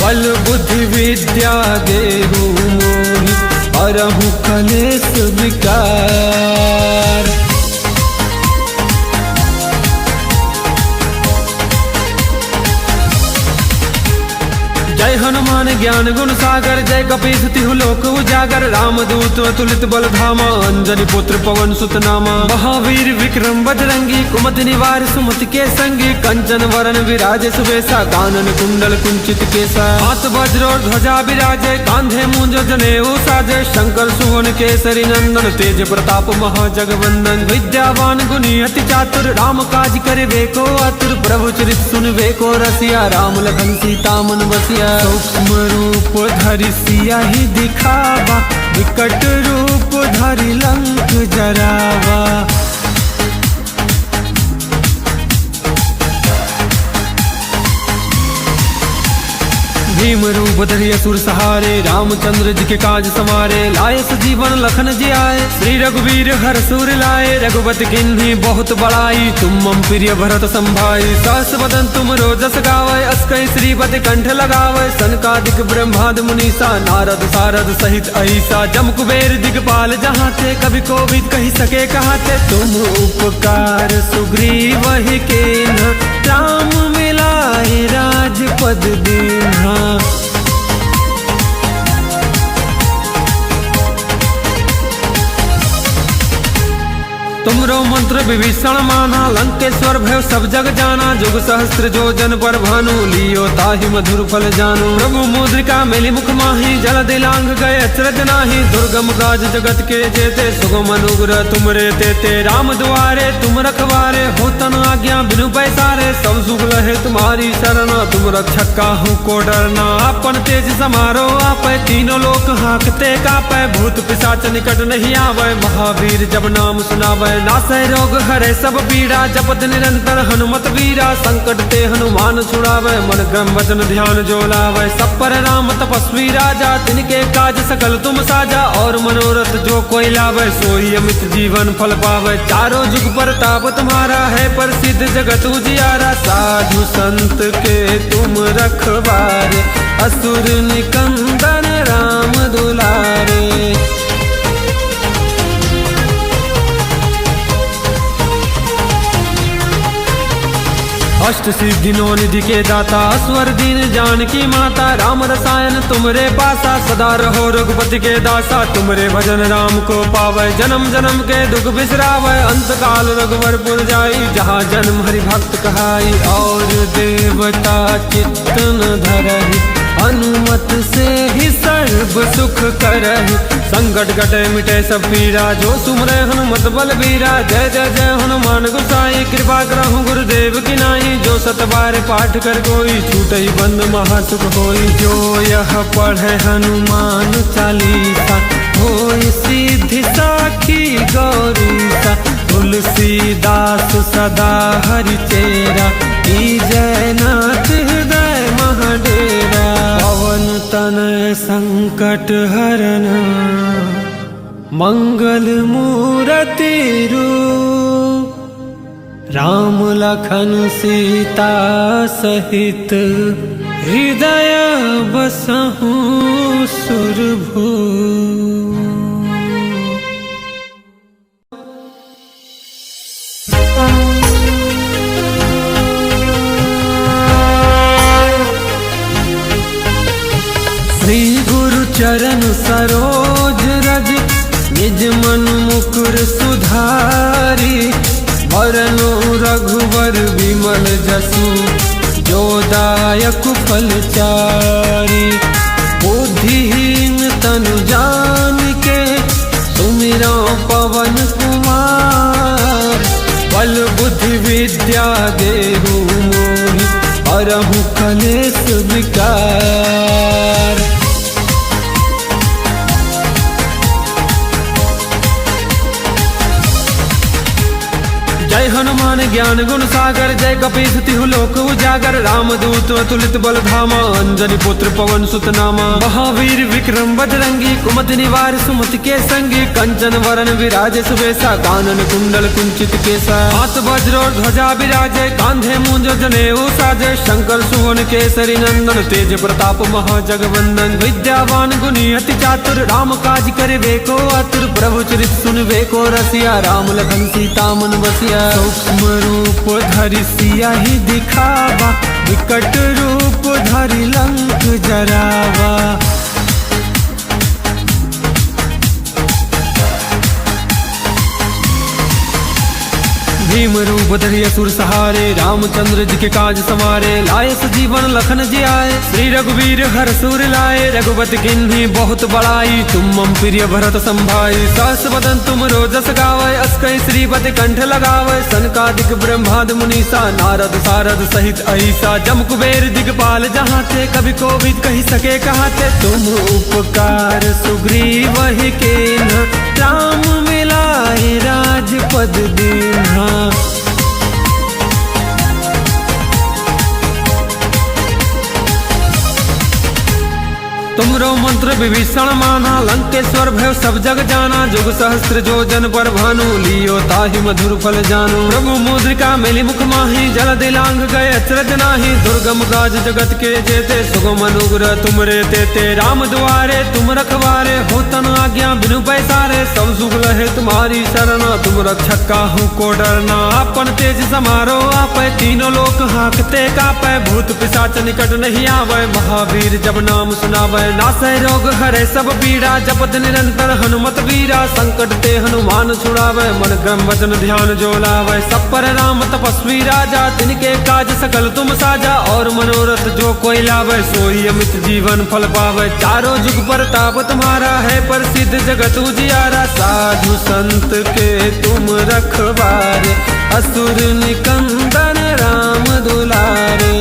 बल बुद्धि विद्या देहु मोहि हरहु कलेश विकार। जय हनुमान ज्ञान गुण सागर जय कपीस तिहु लोक उजागर रामदूत अतुलित बल धामा अंजनी पुत्र पवन सुत नामा महावीर विक्रम बजरंगी कुमति निवार सुमति के संगी कंचन वरण विराज सुबेसा कानन कुंडल कुंचित केसा हाथ वज्र और ध्वजा विराजे कांधे मूंज जनेऊ साजे शंकर सुवन केसरी नंदन तेज प्रताप महाजगवंदन विद्यावान गुणी अति चातुर राम काज करे को आतुर प्रभु चरित सुनवे को रसिया राम लखन सीता मन बसिया सूक्ष्म रूप धरि सिया ही दिखावा विकट रूप धरि लंक जरावा। भीम रूप धरि असुर सहारे रामचंद्र जी के काज समारे लाए सजीवन लखन जी आए श्री रघुवीर हर सुर लाए रघुपति किन्हीं बहुत बड़ाई तुम मम प्रिय भरत संभाई सहस बदन तुम रोजस गावे अस्कै श्रीपति कंठ लगावे सनकादिक ब्रह्मादि मुनीसा नारद सारद सहित अहिसा जम कुबेर दिगपाल जहाँ थे कभी कोविद कही सके कहाँ थे तुम उपकार सुग्रीव ही केन्हा राम मिलाए राजपद दीन्हा। तुमरो मंत्र विभीषण माना लंकेश्वर भय सब जग जाना जुग सहस्त्र जो जन पर भानु लियो ताहि मधुर फल जानु प्रभु मुद्रिका मेली मुख माही जल दिलांग गए अचरज नाही दुर्गम काज जगत के जेते सुगम अनुग्रह तुमरे तेते राम दुआरे तुम रखवारे हो तन आज्ञा बिनु पैसारे सब सुख लहे तुम्हारी शरण तुम रक्षक काहू को डरना अपन तेज समारो आपै तीनों लोक हाँकते कापै भूत पिशाच निकट नहीं आवे महावीर जब नाम सुनावे नासै रोग हरे सब पीड़ा जपत निरंतर हनुमत वीरा संकट ते हनुमान छुड़ावे मन क्रम वचन ध्यान जो लावे सब पर राम तपस्वी राजा तिनके काज सकल तुम साजा और मनोरथ जो कोई लावे सोई अमित जीवन फल पावे चारों जुग पर ताप तुम्हारा है प्रसिद्ध जगत उजियारा साधु संत के तुम रखवारे असुर निकंदन राम दुलारे। अष्ट सिद्धि नौ निधि के दाता स्वर दीन जानकी माता राम रसायन तुमरे पासा सदा रहो रघुपति के दासा तुमरे भजन राम को पावे जन्म जन्म के दुख बिसरावे अंत काल रघुवर पुर जाई जहाँ जन्म हरि भक्त कहाई और देवता चित्त न धरहि हनुमत से ही सर्व सुख करहि, संकट कटे मिटे सब पीरा, जो सुमरे हनुमत बलबीरा। जय जय जय हनुमान गोसाई, कृपा करहु गुरुदेव की नाई, जो सत बार पाठ कर कोई, छूटई बंद महासुख होई। जो यह पढ़े हनुमान चालीसा, होई सिद्धि साखी गौरीसा। तुलसीदास सदा हरि चेरा, जय नाथ हृदय महाडेरा। पवन तनय संकट हरन, मंगल मूरति रूप। राम लखन सीता सहित, हृदय बसहु सुरभूप। श्री गुरु चरण सरोज रज, निज मन मुकुर सुधारी। वरनु रघुवर विमल जसु, जो दायक फलचारी। बुद्धिहीन तनु जानिके, सुमिरो पवन कुमार। बल बुद्धि विद्या देहु मोहि, हरहु कलेश विकार। जय हनुमान ज्ञान गुण सागर, जय कपीस तिहु लोक उजागर। रामदूत अतुलित बल धामा, अंजनी पुत्र पवन सुत नामा। महावीर विक्रम बजरंगी, कुमति निवार सुमति के संगी। कंचन वरन विराजे सुबेसा, कानन कुंडल कुंचित केसा। हाथ वज्र ध्वजा विराजे, कांधे मूंज जनेऊ साजे। शंकर सुवन केसरी नंदन, तेज प्रताप महाजगवंदन। विद्यावान गुणी अति चातुर, राम काज करे को आतुर। प्रभु चरित सुनबे को रसिया, राम लखन सीता मन बसिया। सूक्ष्म रूप धरि सियाहि दिखावा, विकट रूप धरि लंक जरावा। भीम रूप धरि असुर सहारे, रामचंद्र जी के काज समारे। लाए सजीवन लखन जी आए, श्री रघुवीर हर सुर लाए। रघुपति किन्हीं बहुत बड़ाई, तुम मम प्रिय भरत संभाई। सहस बदन तुम रोजस गावै, अस कहि श्रीपति कंठ लगावै। सनकादिक ब्रह्मादि मुनीसा, नारद सारद सहित अहिसा। जम कुबेर दिगपाल जहाँ थे, कभी कोविद कही सके कहाते। तुम उपकार सुग्रीव ही कीन्हा, राम मिलाए राजपद दीन्हा। तुमरो मंत्र विभीषण माना, लंकेश्वर भय सब जग जाना। जुग सहस्त्र जो जन पर भानु, लियो ताहि मधुर फल जानु। प्रभु मुद्रिका मिली मुख माही, जल दिलांग गए अचरज नाही। दुर्गम काज जगत के जेते, सुगम अनुग्रह तुमरे तेते। राम दुआरे तुम रखवारे, होतन आज्ञा बिनु पैसारे। सब सुख लहे तुम्हारी शरणा, तुम रक्षक काहू को डरना। अपन तेज समारो आपै, तीनों लोक हाकते कापै। भूत पिशाच निकट नहीं आवे, महावीर जब नाम सुनावे। नासै रोग हरे सब पीड़ा, जपत निरंतर हनुमत वीरा। संकट ते हनुमान छुड़ावे, मन क्रम वचन ध्यान जो लावे। सब पर राम तपस्वी राजा, तिनके काज सकल तुम साजा। और मनोरथ जो कोई लावे, सोई अमित जीवन फल पावे। चारों जुग पर ताप तुम्हारा है, प्रसिद्ध जगत उजियारा। साधु संत के तुम रखवारे, असुर निकंदन राम दुलारे।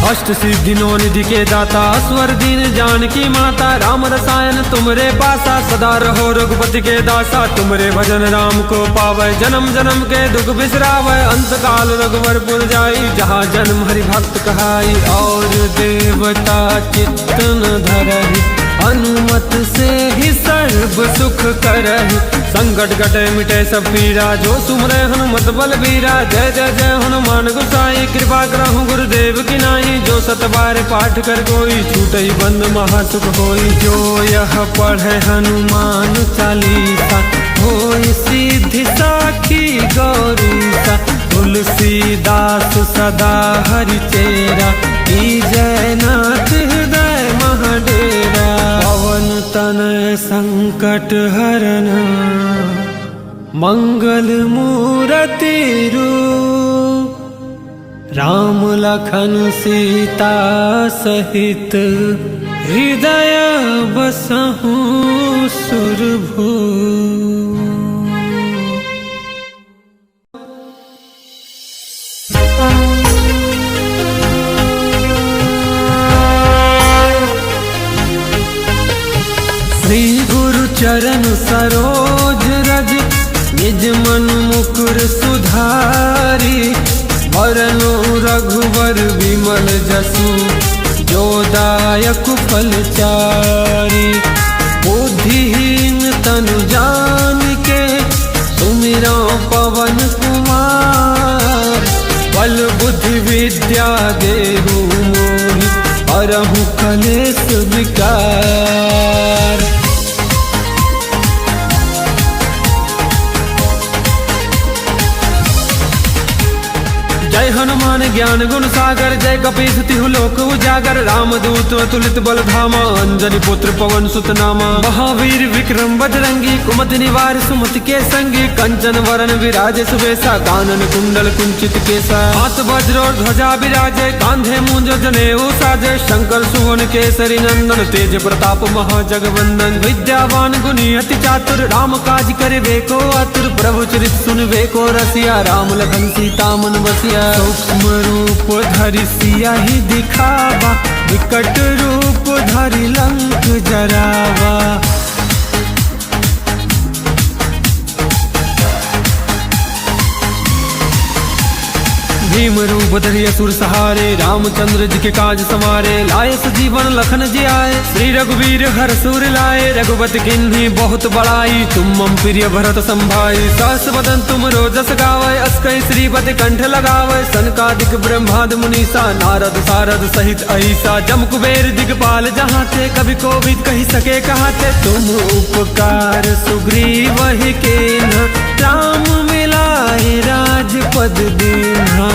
अष्ट सिद्धि नौ निधि के दाता, स्वर दीन जानकी माता। राम रसायन तुमरे पासा, सदा रहो रघुपति के दासा। तुमरे भजन राम को पावे, जन्म जन्म के दुख बिसरावे। अंत काल रघुवरपुर जाई, जहाँ जन्म हरि भक्त कहाई। और देवता चित्त न धरहि, हनुमत से ही सर्व सुख करहि। संकट कटे मिटे सब पीरा, जो सुमरे हनुमत बलबीरा। जय जय जय हनुमान गोसाई, कृपा करहु गुरुदेव की नाई। जो सत बार पाठ कर कोई, छूटई बंद महासुख होई। जो यह पढ़े हनुमान चालीसा, होई सिद्धि साखी गौरीसा। तुलसीदास सदा हरि चेरा, जय नाथ हृदय महाडेरा। पवन तनय संकट हरन, मंगल मूरति रूप राम लखन सीता सहित हृदय बसहु सुरभू। श्री गुरु चरण सरोज रज निज मन मुकुर सुधारी। वरनु रघुवर विमल जसु जो दायक फलचारी। बुद्धिहीन तनु जानिके सुमिरो पवन कुमार। बल बुद्धि विद्या देहु मोहि हरहु कलेश विकार। जय हनुमान ज्ञान गुण सागर जय कपीस तिहु लोक उजागर। रामदूत अतुलित बल धामा अंजनी पुत्र पवन सुत नामा। महावीर विक्रम बजरंगी कुमति निवार सुमति के संगी। कंचन वरण विराजे सुबेसा कानन कुंडल कुंचित केसा। हाथ वज्र और ध्वजा विराजे कांधे मूंज जनेऊ साजे। शंकर सुवन केसरी नंदन तेज प्रताप महाजगवंदन। विद्यावान गुणी अति चातुर राम काज करे को आतुर। प्रभु चरित सुनबे को रसिया राम लखन सीता मन बसिया। सूक्ष्म रूप धरि सियाहि दिखावा विकट रूप धरि लंक जरावा। भीम रूप धरि असुर सहारे रामचंद्र जी के काज सवारे। लाए सजीवन लखन जी आए श्री रघुवीर हर सुर लाए। रघुपति किन्हीं बहुत बड़ाई तुम मम प्रिय भरत संभाई। सहस वदन तुम रोजस गावै अस कहि श्रीपति कंठ लगावै। सनकादिक ब्रह्मादि मुनीसा नारद सारद सहित अहिसा। जम कुबेर दिगपाल जहाँ थे कवि कोविद कहि सके कहाते। तुम उपकार सुग्रीव कीन्हा राम मिलाए राजपद दीन्हा।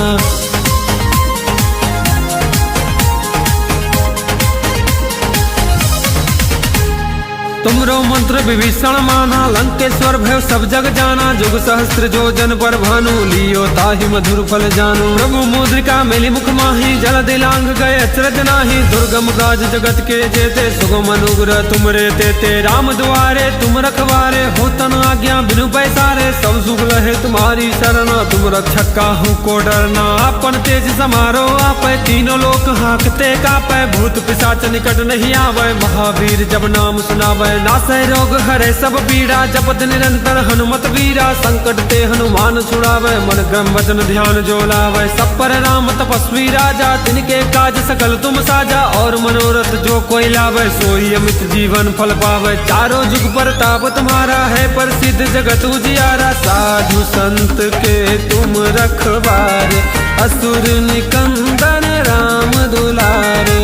तुमरो मंत्र विभीषण माना लंकेश्वर भय सब जग जाना। जुग सहस्त्र जो जन पर भानु लियो ताहि मधुर फल जानु। प्रभु मुद्रिका मिली मुख माही जल दिलांग गए अचरज नाही। दुर्गम काज जगत के जेते सुगम अनुग्रह तुमरे तेते। राम दुआरे तुम रखवारे हो तन आज्ञा बिनु पैसारे। सब सुख लहे तुम्हारी शरण तुम रक्षक काहू को डरना। अपन तेज समारो आपै तीनों लोक हाँकते कापै। भूत पिशाच निकट नहीं आवे महावीर जब नाम सुनावे। नासै रोग हरे सब पीड़ा जपत निरंतर हनुमत वीरा। संकट ते हनुमान छुड़ावे मन क्रम वचन ध्यान जो लावे। सब पर राम तपस्वी राजा तिनके काज सकल तुम साजा। और मनोरथ जो कोई लावे सोई अमित जीवन फल पावे। चारों जुग पर ताप तुम्हारा है प्रसिद्ध जगत उजियारा। साधु संत के तुम रखवारे असुर निकंदन राम दुलारे।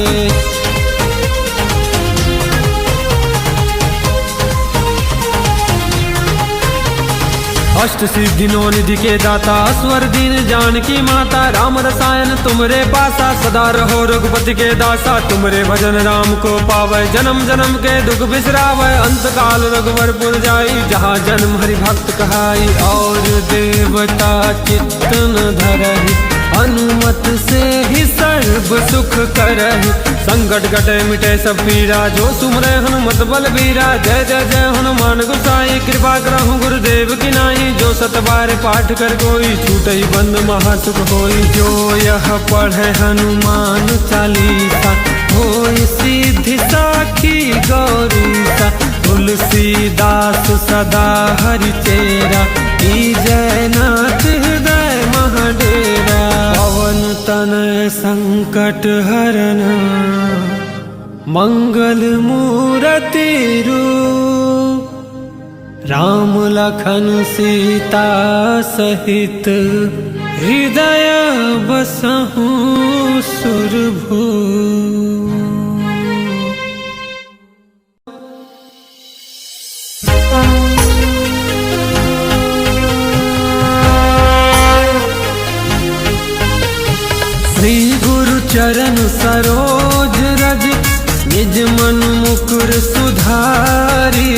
अष्ट सिद्धि नौ निधि के दाता स्वर दीन जानकी माता। राम रसायन तुमरे पासा सदा रहो रघुपति के दासा। तुमरे भजन राम को पावे जन्म जन्म के दुख बिसरावे। अंत काल रघुवरपुर जाई जहाँ जन्म हरि भक्त कहाई। और देवता चित्त न धरहि अनुमत से ही सर्व सुख करहि। संकट कटे मिटे सब पीरा जो सुमरे हनुमत बल बीरा। जय जय जय हनुमान गोसाई कृपा करहु गुरुदेव की नाई। जो सत बार पाठ कर कोई छूटई बंद महासुख होई। जो यह पढ़े हनुमान चालीसा होई सिद्धि साखी गौरीसा। तुलसीदास सदा हरि चेरा की जयनाथ हृदय महाडेरा। पवन तनय संकट हरना मंगल मूरति रूप राम लखन सीता सहित हृदय बसहु सुरभू। श्री गुरु चरण सरोज रज निज मन मुकुर सुधारी।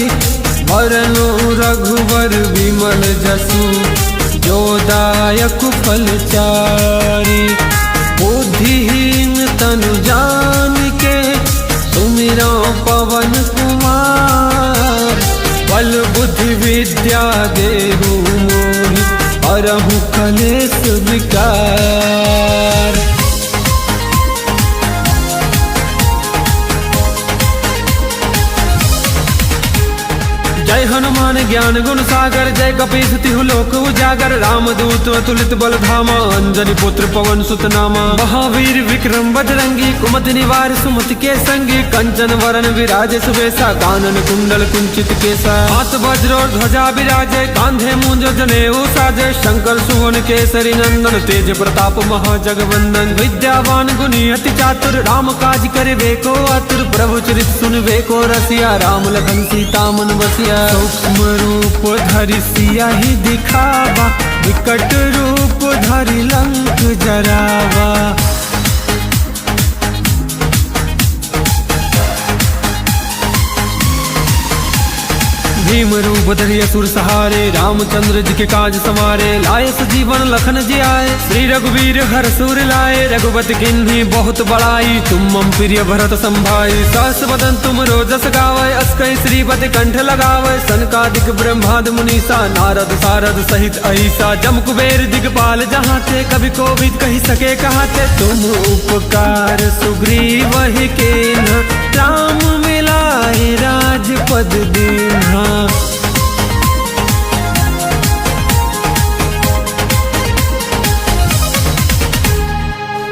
वरनो रघुवर विमल जसु जो दायक फलचारी। बुद्धिहीन तनु जान के सुमिरो पवन कुमार। बल बुद्धि विद्या देहु मोहि हरहु कलेश विकार। जय हनुमान ज्ञान गुण सागर, जय कपीस तिहु लोक उजागर। रामदूत अतुलित बल धामा, अंजनी पुत्र पवन सुत नामा। महावीर विक्रम बजरंगी, कुमति निवार सुमति के संगी। कंचन वरन विराज सुबेसा, कानन कुंडल कुंचित केसा। हाथ वज्र और ध्वजा विराजे, कांधे मूंज जनेऊ साजे। शंकर सुवन केसरी नंदन, तेज प्रताप महाजगवंदन। विद्यावान गुणी अति चातुर, राम काज करिबे को आतुर। प्रभु चरित सुनबे को रसिया, राम लखन सीता मन बसिया। सूक्ष्म रूप धरि सियाहि दिखावा, विकट रूप धरि लंक जरावा। भीम रूप धरि असुर सहारे, रामचंद्र जी के काज सवारे। लाए सजीवन लखन जी आए, श्री रघुवीर हर सुर लाए। रघुपति किन्हीं बहुत बड़ाई, तुम मम प्रिय भरत संभाई। सहस बदन तुम रोजस गावै, अस कहि श्रीपति कंठ लगावै। सनकादिक ब्रह्मादि मुनीसा, नारद सारद सहित अहिसा। जम कुबेर दिगपाल जहाँ थे, कभी कोविद कहि सके कहाते। तुम उपकार सुग्रीव ही कीन्हा, राम मिलाए राजपद दीन्हा।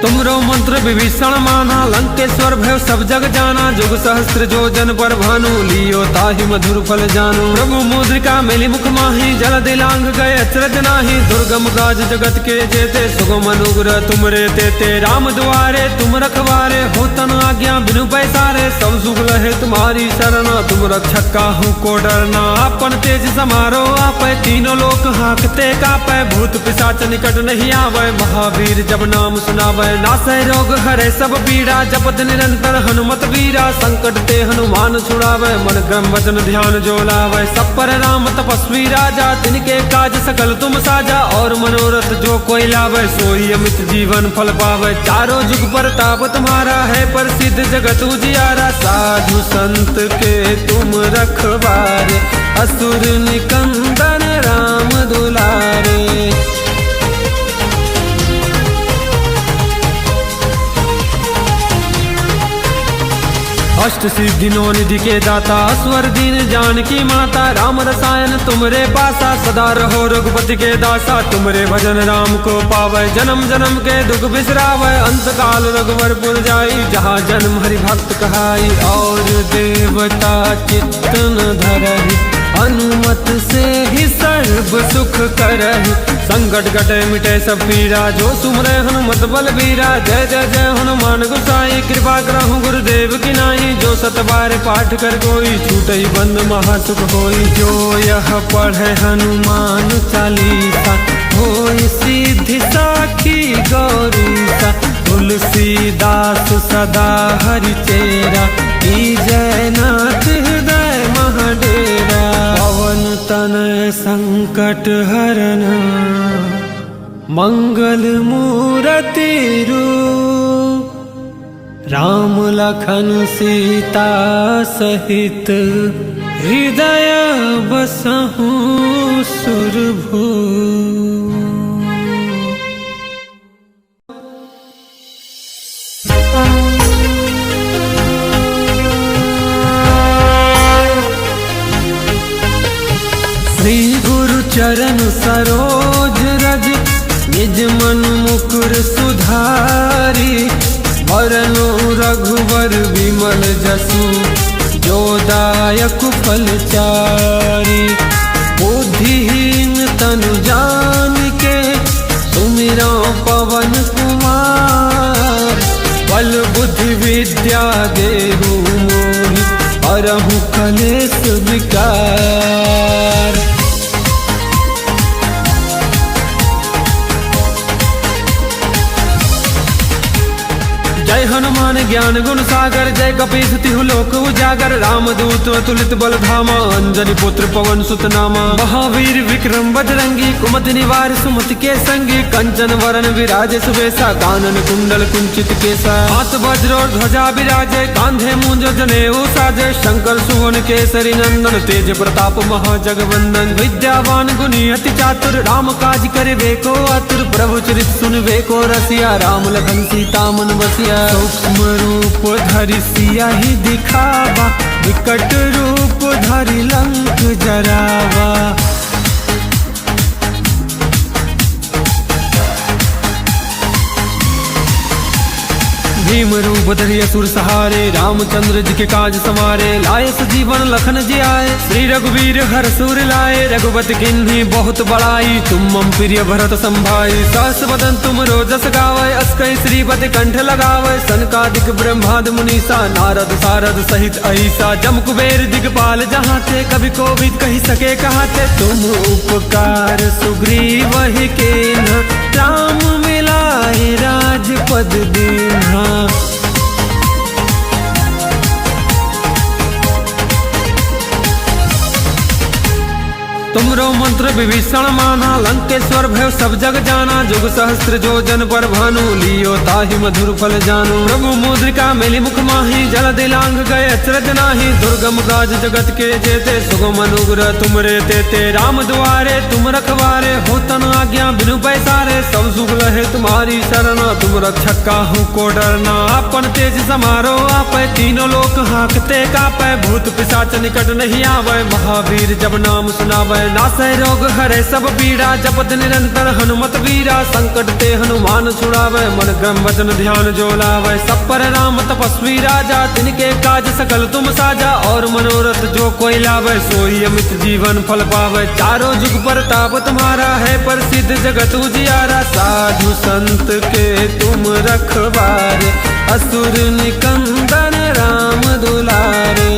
तुमरो मंत्र विभीषण माना, लंकेश्वर भय सब जग जाना। जुग सहस्त्र जो जन पर भानु, लियो ताहि मधुर फल जानु। प्रभु मुद्रिका मिली मुख माही, जल दिलांग गए अचरज नाही। दुर्गम काज जगत के जेते, सुगम अनुग्रह तुम रे तेते। राम दुआरे तुम रखवारे, हो तन आज्ञा बिनु पैसारे। सब सुख लहे तुम्हारी शरणा, तुम रक्षक काहू को डरना। अपन तेज समारो आपै, तीनों लोक हांकते कापै। भूत पिशाच निकट नहीं आवे, महावीर जब नाम सुनावै। नासै रोग हरे सब पीड़ा, जपत निरंतर हनुमत वीरा। संकट ते हनुमान छुड़ावे, मन क्रम वचन ध्यान जो लावे। सब पर राम तपस्वी राजा, तिनके काज सकल तुम साजा। और मनोरथ जो कोई लावे, सोई अमित जीवन फल पावे। चारों जुग पर ताप तुम्हारा है, प्रसिद्ध जगत उजियारा। साधु संत के तुम रखवारे, असुर निकंदन राम दुलारे। अष्ट सिद्धि नौ निधि के दाता, स्वर दीन जानकी माता। राम रसायन तुमरे पासा, सदा रहो रघुपति के दासा। तुमरे भजन राम को पावै, जन्म जन्म के दुख बिसरावै। अंत काल रघुवरपुर जाई, जहाँ जन्म हरि भक्त कहाई। और देवता चित्त न धरहि, अनुमत से ही सर्व सुख करहि। संकट कटे मिटे सब पीरा, जो सुमरे हनुमत बलबीरा। जय जय जय हनुमान गोसाई, कृपा करहु गुरुदेव की नाई। जो सत बार पाठ कर कोई, छूटई बंद महासुख होई। जो यह पढ़े हनुमान चालीसा, होई सिद्धि साखी गौरीसा। तुलसीदास सदा हरि चेरा, की जय नाथ हृदय महाडेरा। पवन तनय संकट हरना, मंगल मूरति रूप। राम लखन सीता सहित, हृदय बसहु सुरभूप। श्री गुरु चरण सरोज रज, निज मन मुकुर सुधारी। वरनो रघुवर विमल जसु, जो दायक फलचारी। बुद्धिहीन तनु जान के, सुमिरो पवन कुमार। बल बुद्धि विद्या देहु मोहि, हरहु कलेश विकार। जय हनुमान ज्ञान गुण सागर, जय कपीस तिहु लोक उजागर, रामदूत अतुलित बल धामा, अंजनी पुत्र पवन सुत नामा। महावीर विक्रम बजरंगी, कुमति निवार सुमति के संगी, कंचन वरन विराजे सुबेसा, कानन कुंडल कुंचित केसा। हाथ वज्र और ध्वजा विराजे, कांधे मूंज जनेऊ साजे, शंकर सुवन केसरी नंदन, तेज प्रताप महाजगवंदन। विद्यावान गुणी अति चातुर, राम काज करिबे को आतुर, प्रभु चरित सुनबे को रसिया, राम लखन सीता मन बसिया। सूक्ष्म रूप धरि सिया ही दिखावा, विकट रूप धरि लंक जरावा। भीम रूप धरि असुर सहारे, रामचंद्र जी के काज सवारे, लाए सजीवन लखन जी आए, श्री रघुवीर हर सुर लाए। रघुपति किन्हीं बहुत बड़ाई, तुम मम प्रिय भरत संभाई, सहस बदन तुम रोजस गावे, अस कई श्रीपति कंठ लगावे। सनकादिक ब्रह्माद मुनीसा, नारद सारद सहित अहिसा, जम कुबेर दिगपाल जहाँ थे, कभी कोविद कही सके कहाते। तुम उपकार सुग्रीव ही कीन्हा, राम मिलाए राजपद दीन्हा। तुमरो मंत्र विभीषण माना, लंकेश्वर भय सब जग जाना, जुग सहस्त्र जो जन पर भानु, लियो ताहि मधुर फल जानु। प्रभु मुद्रिका मिली मुख माही, जल दिलांग गए अचरज नाही, दुर्गम काज जगत के जेते, सुगम अनुग्रह तुमरे तेते। राम दुआरे तुम रखवारे, हो तन आज्ञा बिनु पैसारे, सब सुख लहे तुम्हारी शरणा, तुम रक्षक काहू को डरना। अपन तेज समारो आपै, तीनों लोक हाँकते कापै, भूत पिशाच निकट नहीं आवे, महावीर जब नाम सुनावे। नासै रोग हरे सब पीड़ा, जपत निरंतर हनुमत वीरा, संकट ते हनुमान छुड़ावे, मन क्रम वचन ध्यान जो लावे। सब पर राम तपस्वी राजा, तिनके काज सकल तुम साजा, और मनोरथ जो कोई लावे, सोई अमित जीवन फल पावे। चारों जुग पर ताप तुम्हारा है, प्रसिद्ध जगत उजियारा, साधु संत के तुम रखवारे, असुर निकंदन राम दुलारे।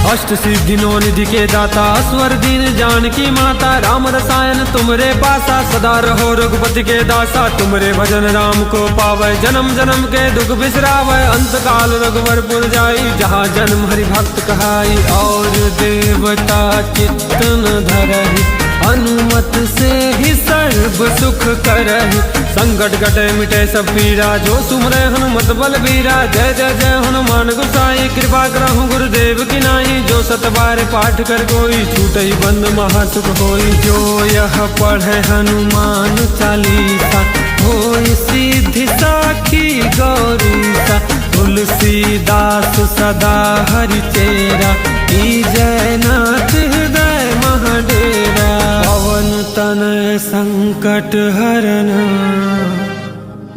अष्ट सिद्धि नौ निधि के दाता, स्वर दीन जानकी माता, राम रसायन तुमरे पासा, सदा रहो रघुपति के दासा। तुमरे भजन राम को पावे, जन्म जन्म के दुख बिसरावे, अंत काल रघुवरपुर जाई, जहाँ जन्म हरि भक्त कहाई। और देवता चित्त न धरहि, अनुमत से ही सर्व सुख करहि, संकट कटे मिटे सब पीड़ा, जो सुमरे हनुमत बलबीरा। जय जय जय हनुमान गोसाई, कृपा करहु गुरुदेव की नाई, जो सत बार पाठ कर कोई, छूटई बंद महासुख होई। जो यह पढ़े हनुमान चालीसा, होई सिद्धि साखी गौरीसा, तुलसीदास सदा हरि चेरा, की जय नाथ हृदय महाडेरा। पवन तनय संकट हरना,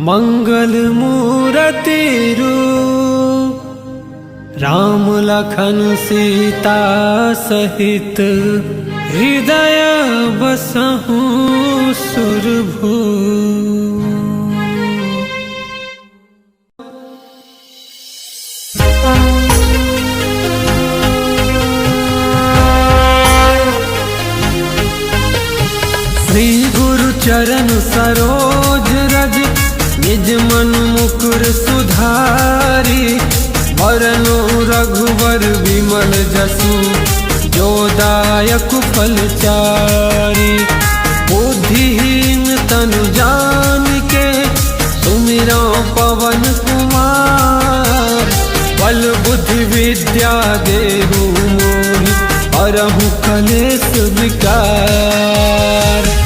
मंगल मूरति रूप, राम लखन सीता सहित, हृदय बसहु सुरभूप। श्री गुरु चरण सरोज रज, निज मन मुकुर सुधारी, वरनु रघुवर विमल जसु, जो दायक फल चारि। बुद्धिहीन तनु जानिके, सुमिरो पवन कुमार, बल बुद्धि विद्या देहु मोहि, हरहु कलेश विकार।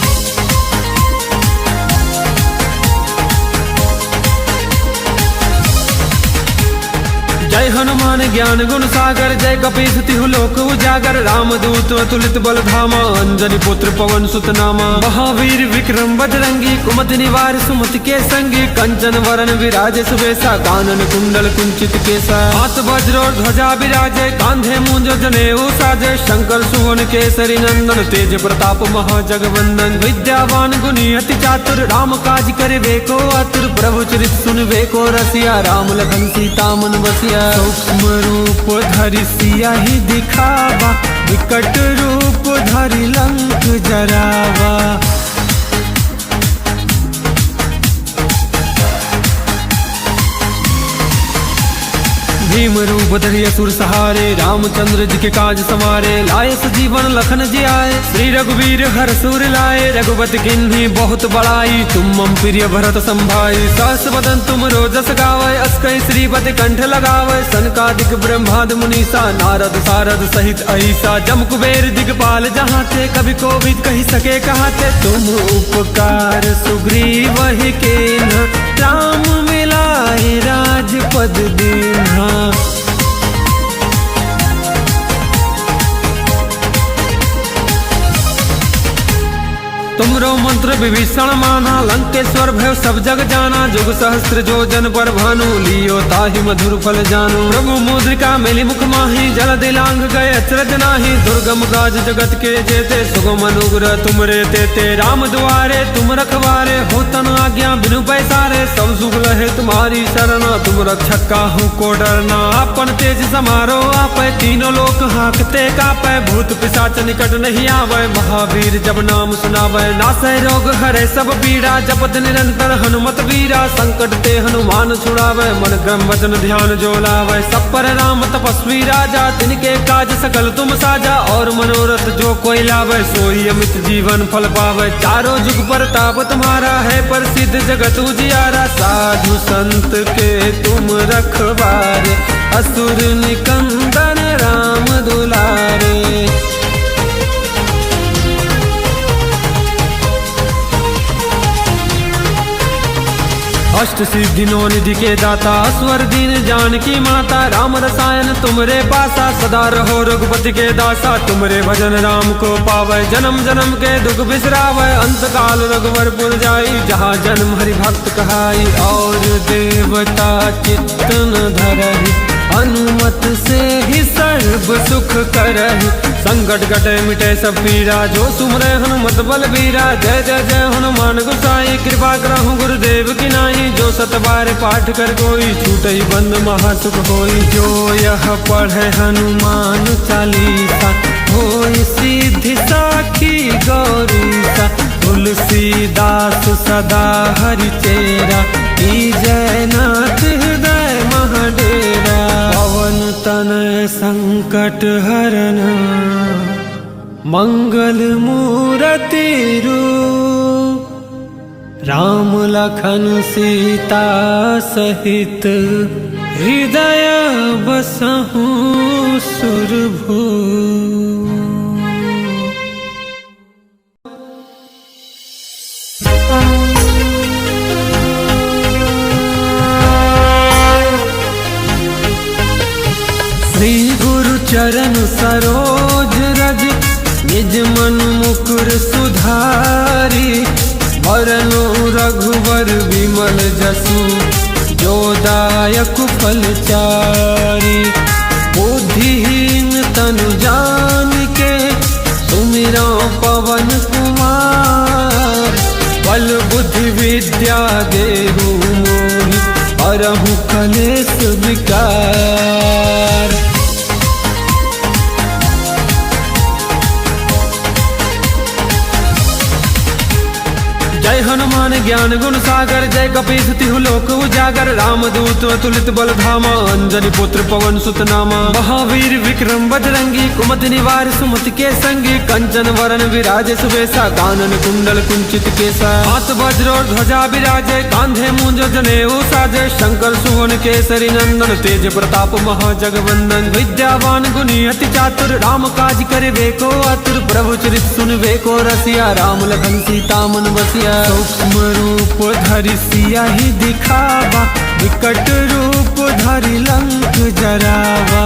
जय हनुमान ज्ञान गुण सागर, जय कपीस तिहु लोक उजागर, रामदूत अतुलित बल धामा, अंजनी पुत्र पवन सुत नामा। महावीर विक्रम बजरंगी, कुमति निवार सुमति के संगी, कंचन वरन विराजे सुबेसा, कानन कुंडल कुंचित केसा। हाथ वज्र और ध्वजा विराजे, कांधे मूंज जनेऊ साजे, शंकर सुवन केसरी नंदन, तेज प्रताप महाजगवंदन। विद्यावान गुणी अति चातुर, राम काज करिबे को आतुर, प्रभु चरित सुनबे को रसिया, राम लखन सीता मन बसिया। सूक्ष्म रूप धरि सिया ही दिखावा, विकट रूप धरि लंक जरावा। भीम रूप धरि असुर सहारे, रामचंद्र जी के काज समारे। लाए सजीवन लखन जी आए, श्री रघुवीर हर सुर लाए। रघुपति किन्हीं बहुत बड़ाई, तुम मम प्रिय भरत संभाई। सहस बदन तुम रोजस गावे, अस कई श्रीपति कंठ लगावे। सनकादिक ब्रह्मादि मुनीसा, नारद सारद सहित अहिसा। जम कुबेर दिगपाल जहाँ थे, कभी कोविद कही सके कहाते। तुम उपकार सुग्रीव ही कीन्हा, राम मिलाए राजपद दीन्हा। तुमरो मंत्र विभीषण माना, लंकेश्वर भय सब जग जाना। जुग सहस्त्र जो जन पर भानु, लियो ताहि मधुर फल जानु। प्रभु मुद्रिका मिली मुख माही, जल दिलांग गए अचरज नाही। दुर्गम काज जगत के जेते, सुगम अनुग्रह तुमरे तेते। राम दुआरे तुम रखवारे, हो तन आज्ञा बिनु पैसारे। सब सुख लहे तुम्हारी शरण, तुम रक्षक काहू को डरना। अपन तेज समारो आपै, तीनों लोक हाँकते कापै। भूत पिशाच निकट नहीं आवे, महावीर जब नाम सुनावे। नासै रोग हरे सब पीड़ा, जपत निरंतर हनुमत वीरा। संकट ते हनुमान छुड़ावे, मन क्रम वचन ध्यान जो लावे। सब पर राम तपस्वी राजा, तिनके काज सकल तुम साजा। और मनोरथ जो कोई लावे, सोई अमित जीवन फल पावे। चारों जुग परताप तुम्हारा है, प्रसिद्ध जगत उजियारा। साधु संत के तुम रखवारे, असुर निकंदन राम दुलारे। अष्ट सिद्धि नौ निधि के दाता, स्वर दीन जानकी माता। राम रसायन तुमरे पासा, सदा रहो रघुपति के दासा। तुमरे भजन राम को पावे, जन्म जन्म के दुख बिसरावे। अंत काल रघुवर पुर जाई, जहाँ जन्म हरि भक्त कहाई। और देवता चित्त न धरहि, अनुमत से ही सर्व सुख करहि। संकट कटे मिटे सब पीड़ा, जो सुमरे हनुमत बलबीरा। जय जय जय हनुमान गोसाई, कृपा करहु गुरुदेव की नाई। जो सत बार पाठ कर कोई, छूटई बंद महासुख होई। जो यह पढ़े हनुमान चालीसा, होई सिद्धि साखी गौरीसा। तुलसीदास सदा हरि चेरा, जय नाथ हृदय महाडेरा। पवन तनय संकट हरना, मंगल मूरति रूप। राम लखन सीता सहित, हृदय बसहु सुरभूप। श्री गुरु चरण सरोज रज, निज मन मुकुर सुधारी। वरनु रघुवर विमल जसु, जो दायक फल चारी। बुद्धिहीन तनु जानिके, सुमिरो पवन कुमार। बल बुद्धि विद्या देहु मोहि, हरहु कलेश विकार। जय हनुमान ज्ञान गुण सागर, जय कपीस तिहु लोक उजागर। रामदूत अतुलित बल धामा, अंजनी पुत्र पवन सुत नामा। महावीर विक्रम बजरंगी, कुमति निवार सुमति के संगी। कंचन वरण विराजे सुबेसा, कानन कुंडल कुंचित केसा। हाथ वज्र और ध्वजा विराजे, कांधे मूंज जनेऊ साजे। शंकर सुवन केसरी नंदन, तेज प्रताप महाजगवंदन। विद्यावान गुणी अति चातुर, राम काज करे को आतुर। प्रभु चरित सुनबे को रसिया, राम लखन सीता मन बसिया। सूक्ष्म रूप धरि सियाहि दिखावा, विकट रूप धरि लंक जरावा।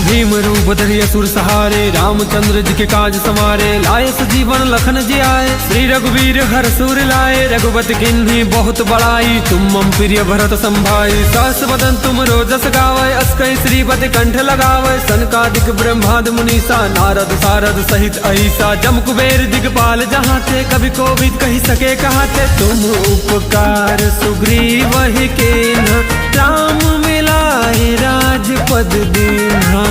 भीम रूप बदरी असुर सहारे, रामचंद्र जी के काज समारे, लाए सजीवन लखन जी आए, श्री रघुवीर हर सुर लाए, रघुपति किन्हीं बहुत बड़ाई, तुम मम प्रिय भरत संभाई, सहस बदन तुम रोजस गावे, अस्कै श्रीपति कंठ लगावे, सनकादिक ब्रह्मादि मुनीसा, नारद सारद सहित अहिसा, जम कुबेर दिगपाल जहाँ थे, कभी कोविद कही सके कहाँ थे, तुम उपकार सुग्रीव ही कीन्हा, राम मिलाए राजपद दीन्हा।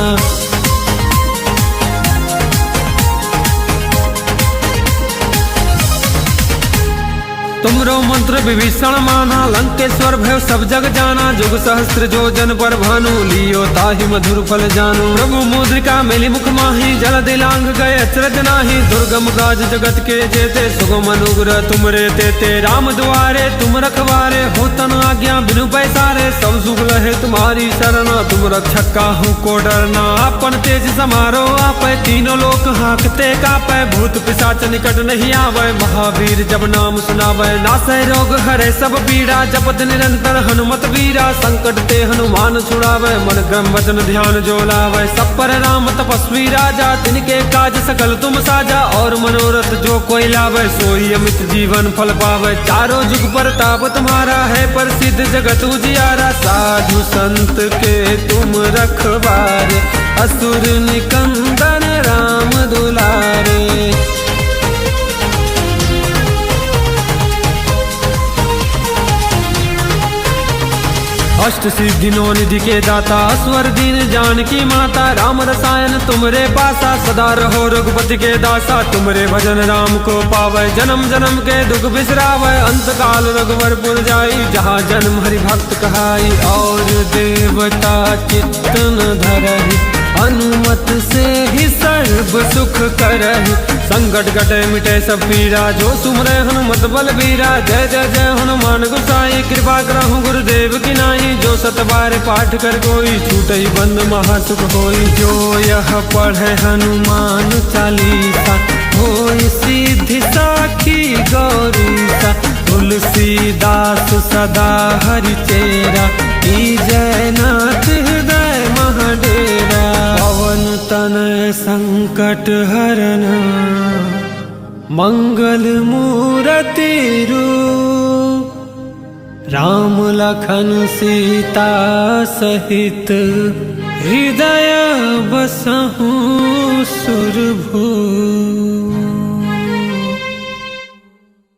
तुमरो मंत्र विभीषण माना, लंकेश्वर भय सब जग जाना, जुग सहस्त्र जो जन पर भानु, लियो ताहि मधुर फल जानु, प्रभु मुद्रिका मिली मुख माही, जल दिलांग गए अचरज नाही, दुर्गम काज जगत के जेते, सुगम अनुग्रह तुमरे तेते, राम दुआरे तुम रखवारे, हो तन आज्ञा बिनु पैसारे, सब सुख लहे तुम्हारी शरणा, तुम रक्षक काहू को डरना, अपन तेज समारो आपै, तीनों लोक हाँकते कापै, भूत पिशाच निकट नहीं आवे, महावीर जब नाम सुनावे, नासै रोग हरे सब पीड़ा, जपत निरंतर हनुमत वीरा, संकट ते हनुमान छुड़ावे, मन क्रम वचन ध्यान जो लावे, सब पर राम तपस्वी राजा, तिनके काज सकल तुम साजा, और मनोरथ जो कोई लावे, सोई अमित जीवन फल पावे, चारों जुग पर ताप तुम्हारा है, प्रसिद्ध जगत उजियारा, साधु संत के तुम रखवारे, असुर निकंदन राम दुलारे। अष्ट सिद्धि नौ निधि के दाता, स्वर दीन जानकी माता, राम रसायन तुमरे पासा, सदा रहो रघुपति के दासा, तुमरे भजन राम को पावे, जन्म जन्म के दुख बिसरावे, अंत काल रघुवरपुर जाई, जहाँ जन्म हरि भक्त कहाई, और देवता चित्त न धरहि, अनुमत से ही सर्व सुख करहि, संकट कटे मिटे सब पीड़ा, जो सुमरे हनुमत बल बीरा, जय जय जय हनुमान गोसाई, कृपा करहु गुरुदेव की नाई, जो सत बार पाठ कर कोई, छूटई बंद महासुख होई, जो यह पढ़े हनुमान चालीसा, होई सिद्धि साखी गौरीसा, तुलसीदास सदा हरि चेरा, की जय नाथ हृदय महाडेरा, पवन तनय संकट हरना, मंगल मूरति रूप, राम लखन सीता सहित, हृदय बसहु सुरभूप।